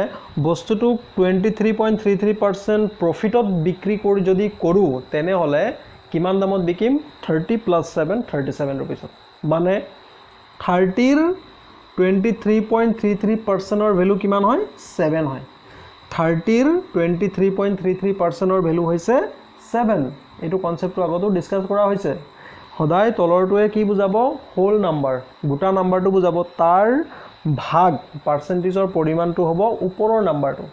বস্তুটো 23.33% প্ৰফিটত বিক্ৰী কৰি যদি কৰো তেনেহলে কিমান দামত বিকিম 30 + 7 37 रुपीस মানে 30 ৰ 23.33% অৰ ভ্যালু কিমান হয় 7 হয় 30 ৰ 23.33% অৰ ভ্যালু হৈছে 7 এটো কনসেপ্টটো আগতো ডিসকাস কৰা হৈছে সদায় তলৰটোৱে কি বুজাব হোল নাম্বাৰ গোটা নাম্বাৰটো বুজাব তাৰ ভাগ পাৰ্সেন্টেজৰ পৰিমাণটো হ'ব ওপৰৰ নাম্বাৰটো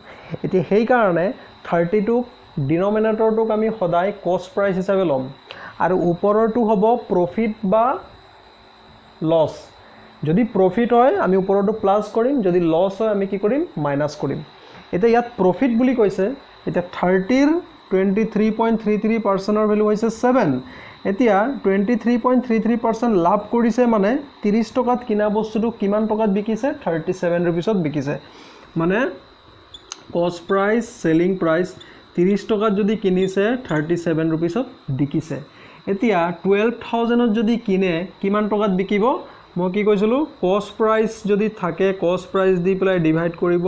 এতিয়া সেই কাৰণে 30 টো ডিনোমিনেটৰটোক আমি সদায় কস্ট প্ৰাইস হিচাপে লম আৰু ওপৰৰটো হ'ব প্ৰফিট বা লস যদি প্ৰফিট হয় আমি ওপৰৰটো প্লাস কৰিম যদি লস হয় আমি কি কৰিম মাইনাস কৰিম এটা ইয়াত প্ৰফিট বুলি কৈছে এটা 30 ৰ 23.33% অৰ ভ্যালু হৈছে 7 এতিয়া 23.33% লাভ কৰিছে মানে 30 টকাত কিনা বস্তুটো কিমান টকাত বিকিছে 37 रुपीसত বিকিছে মানে কস্ট প্ৰাইস সেলিং প্ৰাইস 30 টকাত যদি কিনিছে 37 रुपीसত বিকিছে এতিয়া 12000ত যদি কিনে কিমান টকাত বিকিব মই কি কৈছিলো কস্ট প্ৰাইস যদি থাকে কস্ট প্ৰাইস দি প্লাই ডিভাইড কৰিব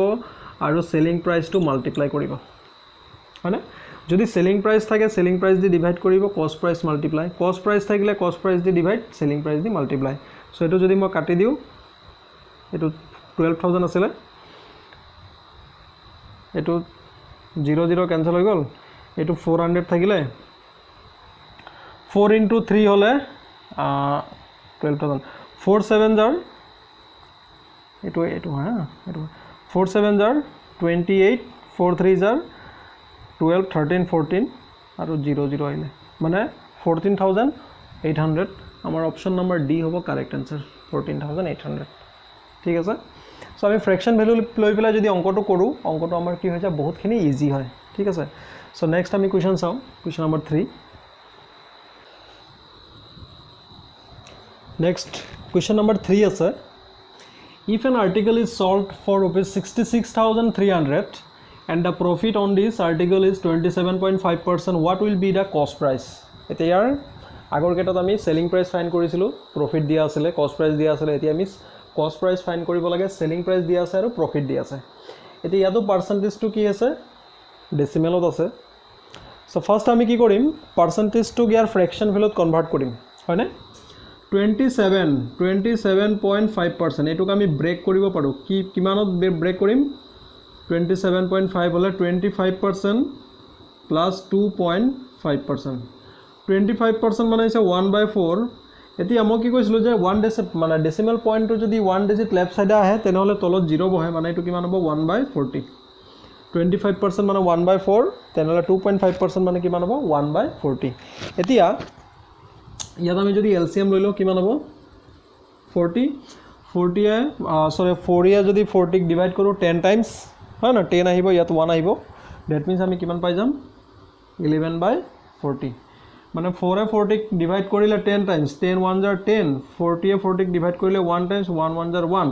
আৰু সেলিং প্ৰাইসটো মাল্টিপ্লাই কৰিব হয়নে যদি সেলিং প্ৰাইস থাকে সেলিং প্ৰাইস দি ডিভাইড কৰিব কস্ট প্ৰাইস মাল্টিপ্লাই কস্ট প্ৰাইস থাকিলে কস্ট প্ৰাইস দি ডিভাইড সেলিং প্ৰাইস দি মাল্টিপ্লাই সো এটো যদি মই কাটি দিও এটো 12000 আছিল এটো 00 ক্যান্সেল হৈ গল এটো 400 থাকিলে 4 * 3 হলে 12000 47 jar এটো হ্যাঁ এটো 47 jar 28 43 jar 12 13 14 আৰু 00 আইলে মানে 14800 আমাৰ অপশন নাম্বাৰ ডি হ'ব কারেক্ট आंसर 14800 ঠিক আছে সো আমি ফ্র্যাকশন ভ্যালু লৈ পেলাই যদি অঙ্কটো কৰো অঙ্কটো আমাৰ কি হৈ যায় বহুতখিনি ইজি হয় ঠিক আছে সো নেক্সট আমি কোৱেশ্চন চাও question number 3 next question number 3 আছে if an article is sold for ₹66,300 and the profit on this article is 27.5%, what will be the cost price? এতিয়া ইয়াৰ আগৰ কেটাত আমি সেলিং প্ৰাইস ফাইন্ড কৰিছিলো প্ৰফিট দিয়া আছিল কস্ট প্ৰাইস দিয়া আছিল এতিয়া আমি কস্ট প্ৰাইস ফাইন্ড কৰিব লাগে সেলিং প্ৰাইস দিয়া আছে আৰু প্ৰফিট দিয়া আছে এতিয়া ইয়াতো পাৰ্চেণ্টেজটো কি আছে ডেচিমেলত আছে সো ফাৰ্স্ট আমি কি কৰিম পাৰ্চেণ্টেজটোক ইয়াৰ ফ্ৰেকশন ভ্যালুত কনভাৰ্ট কৰিম হয়নে 27.5% এটুক আমি ব্ৰেক কৰিব পাৰো কি কিমানত ব্ৰেক কৰিম 27.5 হলে 25% plus 2.5% 25% মানে হৈছে 1/4 এতিয়া মই কি কৈছিলো যে 1 মানে ডেসিমেল পয়েন্টটো যদি 1 ডিজিট লেফট সাইডে আহে তেনে হলে তলত 0 বহে মানে এটো কিমান হ'ব 1/40 25% মানে 1/4 তেনে হলে 2.5% মানে কিমান হ'ব 1/40 এতিয়া ইয়াত আমি যদি এলসিএম লৈ লও কিমান হ'ব 40 এ সৰি 4 এ যদি 40 ক ডিভাইড কৰো 10 টাইমস হয় না 10 আহিব ইয়াত 1 আহিব দ্যাট মিন্স আমি কিমান পাই যাম 11/40 মানে 4 এ 40 ক ডিভাইড কৰিলে 10 টাইমস 10 1 jar 10 40 এ 40 ক ডিভাইড কৰিলে 1 Times 1 1 jar 1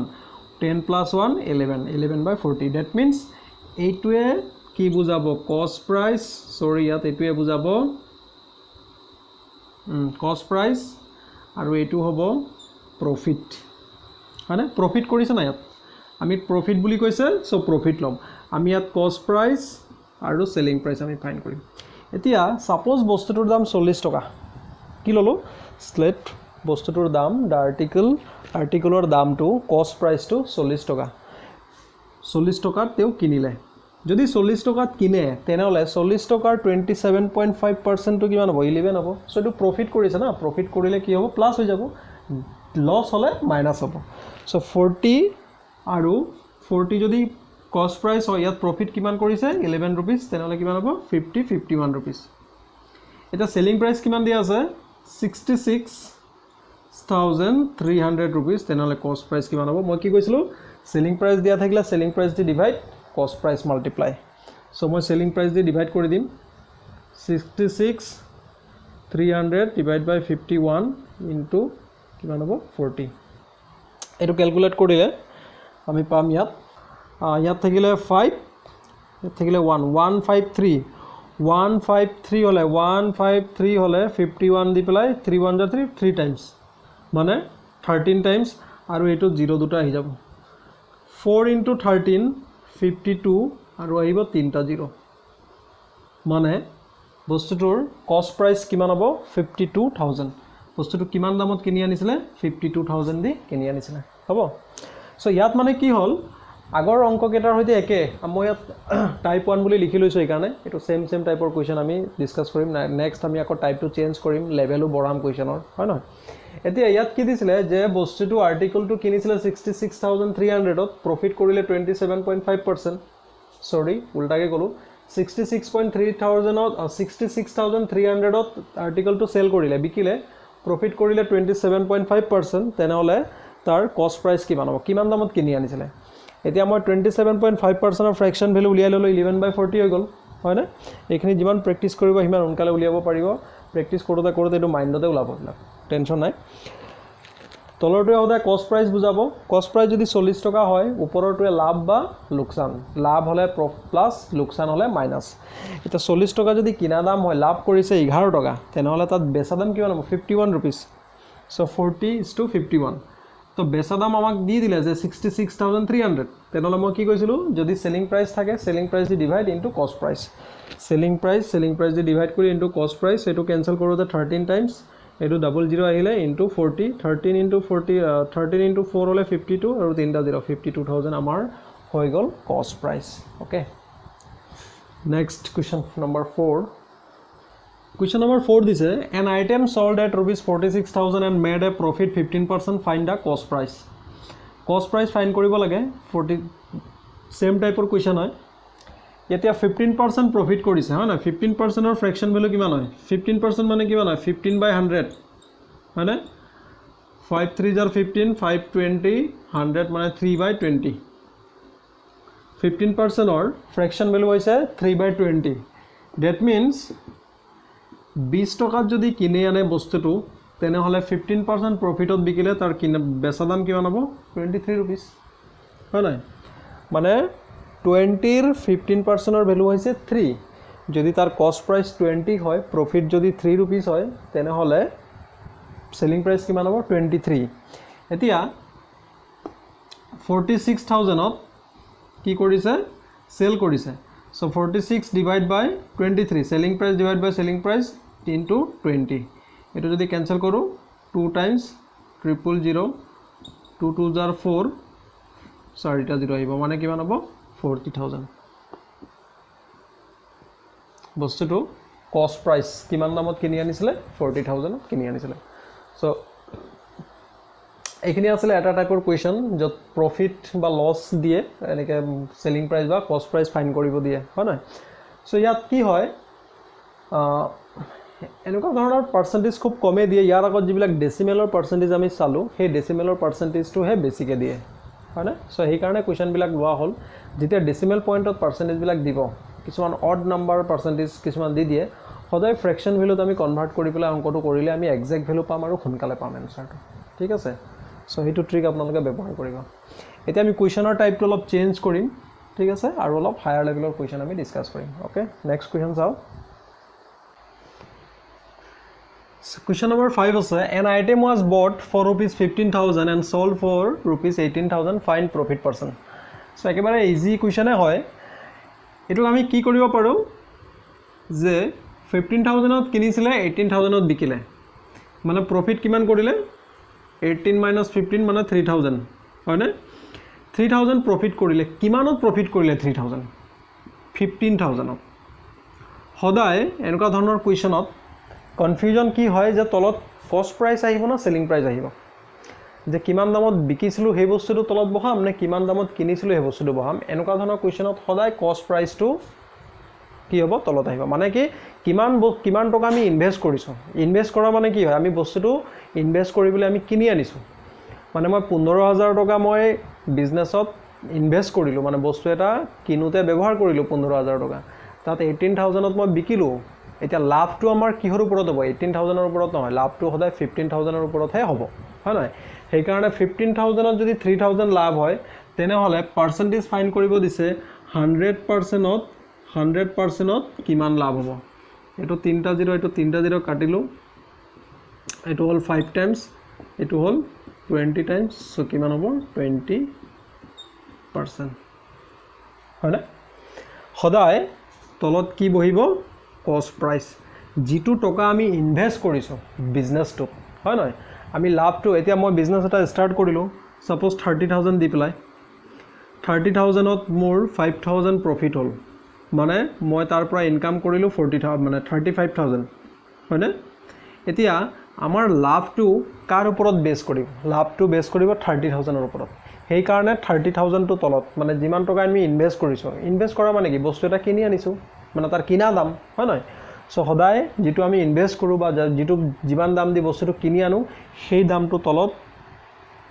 10 plus 1 11/40 that means এইটোৱে কি বুজাব কস্ট প্ৰাইস সৰি ইয়াত এইটোৱে বুজাব কস্ট প্ৰাইস আৰু এইটো হ'ব প্ৰফিট মানে প্ৰফিট কৰিছে না ইয়াত আমি প্ৰফিট বুলি কৈছে সো প্ৰফিট লম আমি ইয়াত কস্ট প্ৰাইস আৰু সেলিং প্ৰাইস আমি ফাইন্ড কৰিম এতিয়া সাপোজ বস্তুটোৰ দাম 40 টকা কি ললো স্লেট বস্তুটোৰ দাম দা আৰ্টিকলৰ দামটো কস্ট প্ৰাইসটো 40 টকা 40 টকাত তেও কিনিলে যদি 40 টকাত কিনে তেনহলে 40 টকাৰ 27.5% টো কিমান হ'ব 11 হ'ব সো এটো প্ৰফিট কৰিছে না প্ৰফিট কৰিলে কি হ'ব প্লাস হৈ যাব লস হলে মাইনাস হ'ব সো 40 আৰু 40 যদি কস্ট প্ৰাইস হয় ইয়াত প্ৰফিট কিমান কৰিছে 11 रुपीस তেনহলে কিমান হ'ব 51 रुपीस এটা সেলিং প্ৰাইস কিমান দিয়া আছে 66,300 रुपीस তেনহলে কস্ট প্ৰাইস কিমান হ'ব মই কি কৈছিলো সেলিং প্ৰাইস দিয়া থাকিলে সেলিং প্ৰাইস দি ডিভাইড কস্ট প্ৰাইস মাল্টিপ্লাই সো মই সেলিং প্ৰাইস দি ডিভাইড কৰি দিম 66,300 ডিভাইড বাই 51 ইনটু কিমান হ'ব 40 এটো ক্যালকুলেট কৰিলে আমি পাম ইয়াত থাকিলে 5 ইয়াত থাকিলে 1 153 হলে 51 দি পেলাই 3 1 3 টাইমস মানে 13 টাইমস আৰু এটো 0 দুটা আহি যাব 4 into 13 52 আৰু আহিব 3টা 0 মানে বস্তুটোৰ কস্ট প্ৰাইস কিমান হ'ব 52000 বস্তুটো কিমান দামত কিনি আনিছিলে 52000 দি কিনি আনিছিলে হ'ব সো ইয়াত মানে কি হল আগৰ অংক কেটাৰ হৈতে একে মই ইয়াত টাইপ 1 বুলি লিখি লৈছো এই কাৰণে এটো সেম টাইপৰ কোৱেশ্চন আমি ডিসকাস কৰিম নেক্সট আমি আকৌ টাইপটো চেঞ্জ কৰিম লেভেলও বঢ়াম কোৱেশ্চনৰ হয় নহয় এতিয়া ইয়াত কি দিছিলে যে বস্তুটো আৰ্টিকলটো কিনিছিলে 66300 ত প্ৰফিট কৰিলে 27.5% সৰি উল্টাকে কলো 66,300 ত 66300 ত আৰ্টিকলটো সেল কৰিলে বিকিলে প্ৰফিট কৰিলে 27.5% তেনহলে তাৰ কস্ট প্ৰাইস কিমান হ'ব কিমান দামত কিনি আনিছিলে এতিয়া মই 27.5% অফ ফ্ৰেকশন ভ্যালু উলিয়াই ললো 11/40 হৈ গল হয় না এইখিনি যিমান প্ৰেক্টিস কৰিব হিমান উনকালে উলিয়াব পাৰিব প্ৰেক্টিস কৰোতে এটো মাইন্ডতে উলাব টেনশন নাই তলৰটো হওঁতে কস্ট প্ৰাইস বুজাব কস্ট প্ৰাইস যদি 40 টকা হয় ওপৰৰটোৱে লাভ বা লোকসান লাভ হলে প্লাস লোকসান হলে মাইনাস এটা 40 টকা যদি কিনা দাম হয় লাভ কৰিছে 11 টকা তেনহলে তাত বেচা দাম কিমান হ'ব 51 रुपीस সো 40:51 তো বেচা দাম আমাক দি দিলে যে 66,300 তেনহলে মই কি কৈছিলো যদি সেলিং প্ৰাইস থাকে সেলিং প্ৰাইস দি ডিভাইড ইনটু কস্ট প্ৰাইস সেলিং প্ৰাইস দি ডিভাইড কৰি ইনটু কস্ট প্ৰাইস এটো ক্যান্সেল কৰোতে 13 টাইমস এটো 00 আহিলে ইনটু 40 13 into 40 13 into 4 হলে 52 আৰু 3টা 0 52000 আমাৰ হৈ গল কস্ট price okay next question number 4 Question number 4 this is an item sold at rupees 46,000 and made a profit 15%. Find the cost price. Cost price find koribo lage 40 same type of question hoy. Etia 15% profit korise ha na 15% or fraction value kiman hoy 15% mane kiman hoy 15/100 mane 5 3 jar 15 520 100 mane 3/20 15% or fraction value hoise 3/20 that means 20 টকাত যদি কিনে আনে বস্তুটো তেনে হলে 15% প্ৰফিটত বিকিলে তাৰ বেচা দাম কিমান হ'ব 23 रुपीस হয় নাই মানে 20 ৰ 15% ৰ ভ্যালু হৈছে 3 যদি তাৰ কস্ট প্ৰাইস 20 হয় প্ৰফিট যদি 3 रुपीस হয় তেনে হলে সেলিং প্ৰাইস কিমান হ'ব 23 এতিয়া 46000 ত কি কৰিছে সেল কৰিছে সো 46 ডিভাইড বাই 23 সেলিং প্ৰাইস ডিভাইড বাই সেলিং প্ৰাইস ইনটু 20 এটো যদি ক্যান্সেল কৰো 2 টাইমস 000 2 2 jar 4 চাৰিটা 0 আহিব মানে কিমান হ'ব 40000 বস্তুটো কস্ট প্ৰাইস কিমান দামত কিনি আনিছিলে 40000 কিনি আনিছিলে সো এইখিনি আসলে এটা টাইপৰ কোৱেশ্চন যত প্ৰফিট বা লস দিয়ে এনেকে সেলিং প্ৰাইস বা কস্ট প্ৰাইস ফাইন কৰিব দিয়ে হয় না সো ইয়াত কি হয় এনেকুৱা ধৰণৰ পাৰ্সেন্টেজ খুব কমে দিয়ে ইয়াৰ আগত যিবিলাক ডেসিমেলৰ পাৰ্সেন্টেজ আমি চালো সেই ডেসিমেলৰ পাৰ্সেন্টেজটো হে বেছিকে দিয়ে হয় না সো এই কাৰণে কোৱেশ্চন বিলাক লোৱা হল যেতিয়া ডেসিমেল পইণ্টত পাৰ্সেন্টেজ বিলাক দিব কিছুমান অড নাম্বাৰ পাৰ্সেন্টেজ কিছুমান দি দিয়ে সদায় ফ্ৰেকশন ভ্যালুত আমি কনভাৰ্ট কৰি পেলাই অংকটো কৰিলে আমি এক্সাক্ট ভ্যালু পাম আৰু সোনকালে পাম এনসাৰটো ঠিক আছে সো হেতু ট্ৰিক আপোনালোকে ব্যৱহাৰ কৰিব এতিয়া আমি কোৱেশ্চনৰ টাইপটো অলপ চেঞ্জ কৰিম ঠিক আছে আৰু অলপ হায়াৰ লেভেলৰ কোৱেশ্চন আমি ডিসকাস কৰিম ওকে নেক্সট কোৱেশ্চন চাও Question number 5 is an item was bought for rupees 15,000 and sold for rupees 18,000 find profit percent so একেবাৰে ইজি কোৱেশ্চনে হয় এটো আমি কি কৰিব পাৰো যে 15,000 ত কিনিছিলে 18,000 ত বিকিলে মানে প্ৰফিট কিমান কৰিলে 18 - 15 মানে 3,000 হয় না 3,000 প্ৰফিট কৰিলে কিমানত প্ৰফিট কৰিলে 3,000 15,000 সদায় এনেকুৱা ধৰণৰ কোৱেশ্চনত কনফিউজন কি হয় যে তলত কস্ট প্ৰাইস আহিব না সেলিং প্ৰাইস আহিব যে কিমান দামত বিকিছিলো সেই বস্তুটো তলত বহাম নে কিমান দামত কিনিছিলো সেই বস্তুটো বহাম এনেকুৱা ধৰণৰ কোৱেশ্চনত সদায় কস্ট প্ৰাইসটো কি হ'ব তলত আহিব মানে কি কিমান টকা আমি ইনভেস্ট কৰিছো ইনভেস্ট কৰা মানে কি হয় আমি বস্তুটো ইনভেস্ট কৰিবলৈ আমি কিনি আনিছো মানে মই 15,000 টকা মই বিজনেছত ইনভেস্ট কৰিলো মানে বস্তু এটা কিনুতে ব্যৱহাৰ কৰিলো 15,000 টকা তাত 18,000 ত মই বিকিলো এটা লাভটো আমাৰ কিহৰ ওপৰত হ'ব 18,000 ৰ ওপৰত নহয় লাভটো সদায় 15,000 ৰ ওপৰতহে হ'ব হয় নাই সেই কাৰণে 15,000 ত যদি 3,000 লাভ হয় তেনে হলে পাৰ্সেন্টেজ ফাইন কৰিব দিছে 100% ত 100% ত কিমান লাভ হ'ব এটো 3টা 0 এটো 3টা 0 কাটিলো এটো হল 5 টাইমস এটো হল 20 টাইমস সো কিমান হ'ব 20% হয় না সদায় তলত কি বহিব কস্ট প্ৰাইস জিটু টকা আমি ইনভেস্ট কৰিছো বিজনেছটো হয় নহয় আমি লাভটো এতিয়া মই বিজনেছ এটা ষ্টাৰ্ট কৰিলো সাপোজ 30,000 দি পেলাই 30,000 ত মোৰ 5,000 প্ৰফিট হল মানে মই তাৰ পৰা ইনকাম কৰিলো 40,000 মানে 35,000 হয় না এতিয়া আমাৰ লাভটো কাৰ ওপৰত বেছ কৰিব লাভটো বেছ কৰিব 30,000 ৰ ওপৰত সেই কাৰণে 30,000 টো তলত মানে যিমান টকা আমি ইনভেস্ট কৰিছো ইনভেস্ট কৰা মানে কি বস্তু এটা কিনি আনিছো মানে তাৰ কিনা দাম হয় নহয় সো সদায় যেটো আমি ইনভেস্ট কৰো বা যেটো জীৱান দাম দি বস্তুটো কিনি আনো সেই দামটো তলত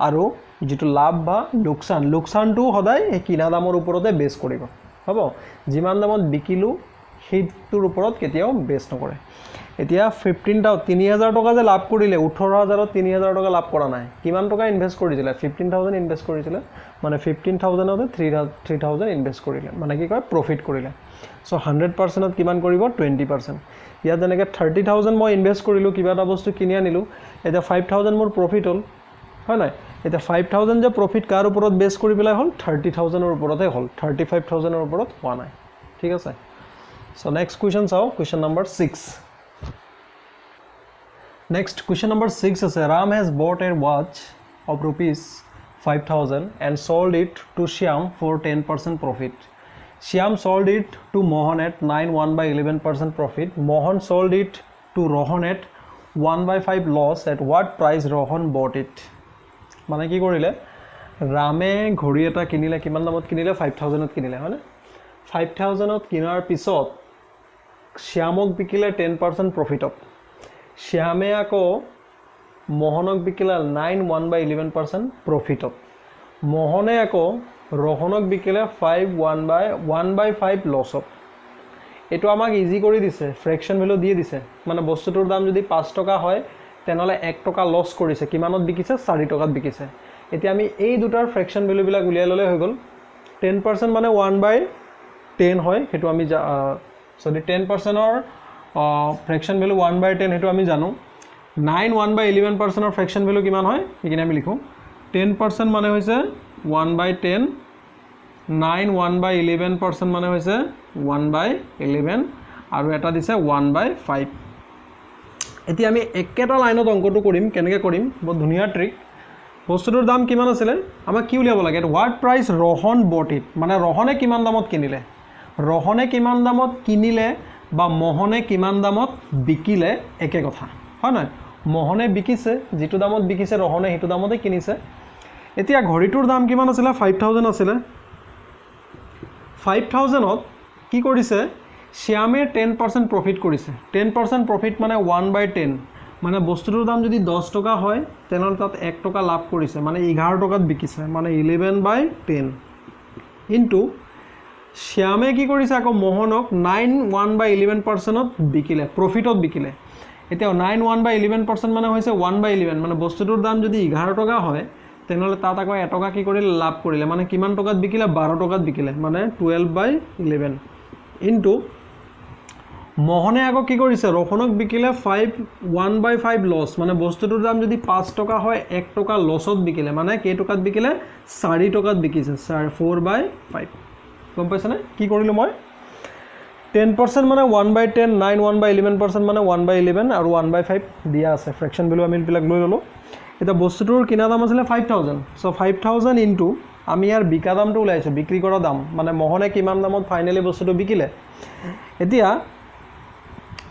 আৰু যেটো লাভ বা লোকসানটো সদায় এই কিনা দামৰ ওপৰতে বেছ কৰিব হ'ব যিমান দামত বিকিলো সেইটোৰ ওপৰত কেতিয়াও বেছ নকৰে এতিয়া 3,000 টকা যে লাভ কৰিলে 18,000 ত 3,000 টকা লাভ কৰা নাই কিমান টকা ইনভেস্ট কৰিছিলে 15,000 ইনভেস্ট কৰিছিলে মানে 15,000 তে 3,000 ইনভেস্ট কৰিলে মানে কি কয় প্ৰফিট কৰিলে সো 100% ত কিমান কৰিব 20% ইয়া যেনেকৈ 30,000 মই ইনভেস্ট কৰিলো কিবা এটা বস্তু কিনি আনিলো এটা 5,000 মোৰ প্ৰফিট হল হয় নাই এটা 5,000 যে প্ৰফিট কাৰ ওপৰত বেছ কৰি পেলাই হল 30,000 ৰ ওপৰতে হল 35,000 ৰ ওপৰত হোৱা নাই ঠিক আছে সো নেক্সট কোৱেশ্চন চাও question number 6 Next question number 6 is Ram has bought a watch of rupees 5,000 and sold it to Shyam for 10% profit. Shyam sold it to Mohan at 9/11% profit. Mohan sold it to Rohan at 1/5 loss. At what price Rohan bought it? মানে কি কৰিলে ৰামে ঘড়ী এটা কিনিলে কিমান দামত কিনিলে 5,000 ত কিনিলে হয় না 5,000 ত কিনাৰ পিছত শ্যামক বিকিলে 10% প্ৰফিটত শ্যামে আকৌ মোহনক বিকিলে 9/11% প্ৰফিটত মোহনে আকৌ ৰহনক বিকিলে 1/5 লছত এটো আমাক ইজি কৰি দিছে ফ্ৰেকশন ভ্যালু দিয়ে দিছে মানে বস্তুটোৰ দাম যদি 5 টকা হয় তেনলে 1 টকা লস কৰিছে কিমানত বিকিছে 4 টকাত বিকিছে এতিয়া আমি এই দুটাৰ ফ্ৰেকশন ভ্যালু বিলাক উলিয়াই ললে হৈ গল 10% মানে 1/10 হয় হেতু আমি সৰি 10% ৰ ফ্ৰেকশন ভ্যালু 1/10 হেতু আমি জানো 9 1/11% ৰ ফ্ৰেকশন ভ্যালু কিমান হয় একিনে আমি লিখো 10% মানে হৈছে 1/10 9 1/11% মানে হৈছে 1/11 আৰু এটা দিছে 1/5 এতিয়া আমি একেটা লাইনত অঙ্কটো কৰিম কেনেকৈ কৰিম বহুত ধুনীয়া ট্ৰিক বস্তুটোৰ দাম কিমান আছিল আমাক কি উলিয়াব লাগে হোৱাট প্ৰাইচ ৰহন বট ইট মানে ৰহনে কিমান দামত কিনিলে ৰহনে কিমান দামত কিনিলে বা মোহনে কিমান দামত বিকিলে একে কথা হয় নহয় মোহনে বিকিছে যেটো দামত বিকিছে ৰহনে হেতু দামতে কিনিছে এতিয়া ঘড়িটোৰ দাম কিমান আছিল 5000 আছিল 5000 ত কি কৰিছে শ্যামে 10% প্ৰফিট কৰিছে 10% প্ৰফিট মানে 1/10 মানে বস্তুটোৰ দাম যদি 10 টকা হয় তেনল তাত 1 টকা লাভ কৰিছে মানে 11 টকাত বিকিছে মানে 11/10 ইনটু শ্যামে কি কৰিছে আকৌ মোহনক 9 1/11% ত বিকিলে প্ৰফিটত বিকিলে এতিয়া 9 1/11% মানে হৈছে 1/11 মানে বস্তুটোৰ দাম যদি 11 টকা হয় তেনলে তাত আকৌ 1 টকা কি কৰিলে লাভ কৰিলে মানে কিমান টকাত বিকিলে 12 টকাত বিকিলে মানে 12/11 ইনটু মোহনে আকৌ কি কৰিছে ৰহনক বিকিলে 1/5 লস মানে বস্তুটোৰ দাম যদি 5 টকা হয় 1 টকা লসত বিকিলে মানে কেই টকাত বিকিলে 4 টকাত বিকিছে 4/5 গম পাইছানে কি কৰিলো মই 10% মানে 1/10 9 1/11% মানে 1/11 আৰু 1/5 দিয়া আছে ফ্ৰেকশন ভ্যালু আমি বিলাক লৈ ললো এটা বস্তুটোৰ কিনা দাম আছিল 5000 সো 5000 ইনটু আমি ইয়াৰ বিকা দামটো উলাইছো বিক্ৰী কৰা দাম মানে মোহনে কিমান দামত ফাইনালি বস্তুটো বিকিলে এতিয়া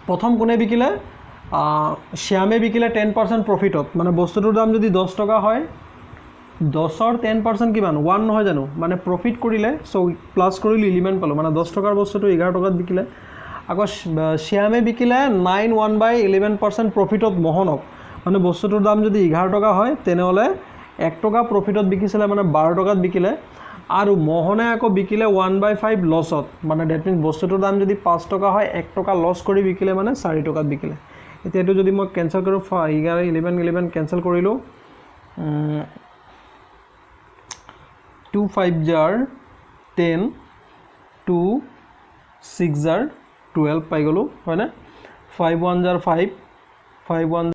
প্ৰথম কোনে বিকিলে শ্যামে বিকিলে 10% প্ৰফিটত মানে বস্তুটোৰ দাম যদি 10 টকা হয় 10ৰ 10% কিমান 1 নহয় জানো মানে প্ৰফিট কৰিলে সো প্লাস কৰিলে 11 পালো মানে 10 টকাৰ বস্তুটো 11 টকাত বিকিলে আকৌ শ্যামে বিকিলে 9 1/11% প্ৰফিটত মোহনক মানে বস্তুটোৰ দাম যদি 11 টকা হয় তেনেহলে 1 টকা প্ৰফিটত বিকিছিলে মানে 12 টকাত বিকিলে আৰু মোহনে আকৌ বিকিলে 1/5 লসত মানে দ্যাট মিন্স বস্তুটোৰ দাম যদি 5 টকা হয় 1 টকা লস কৰি বিকিলে মানে 4 টকাত বিকিলে এতিয়া এটো যদি মই ক্যান্সেল কৰো 11 ক্যান্সেল কৰিলো 2 5 jar 10 2 6 jar 12 পাই গলো হয় না 5 1 jar 5 5 1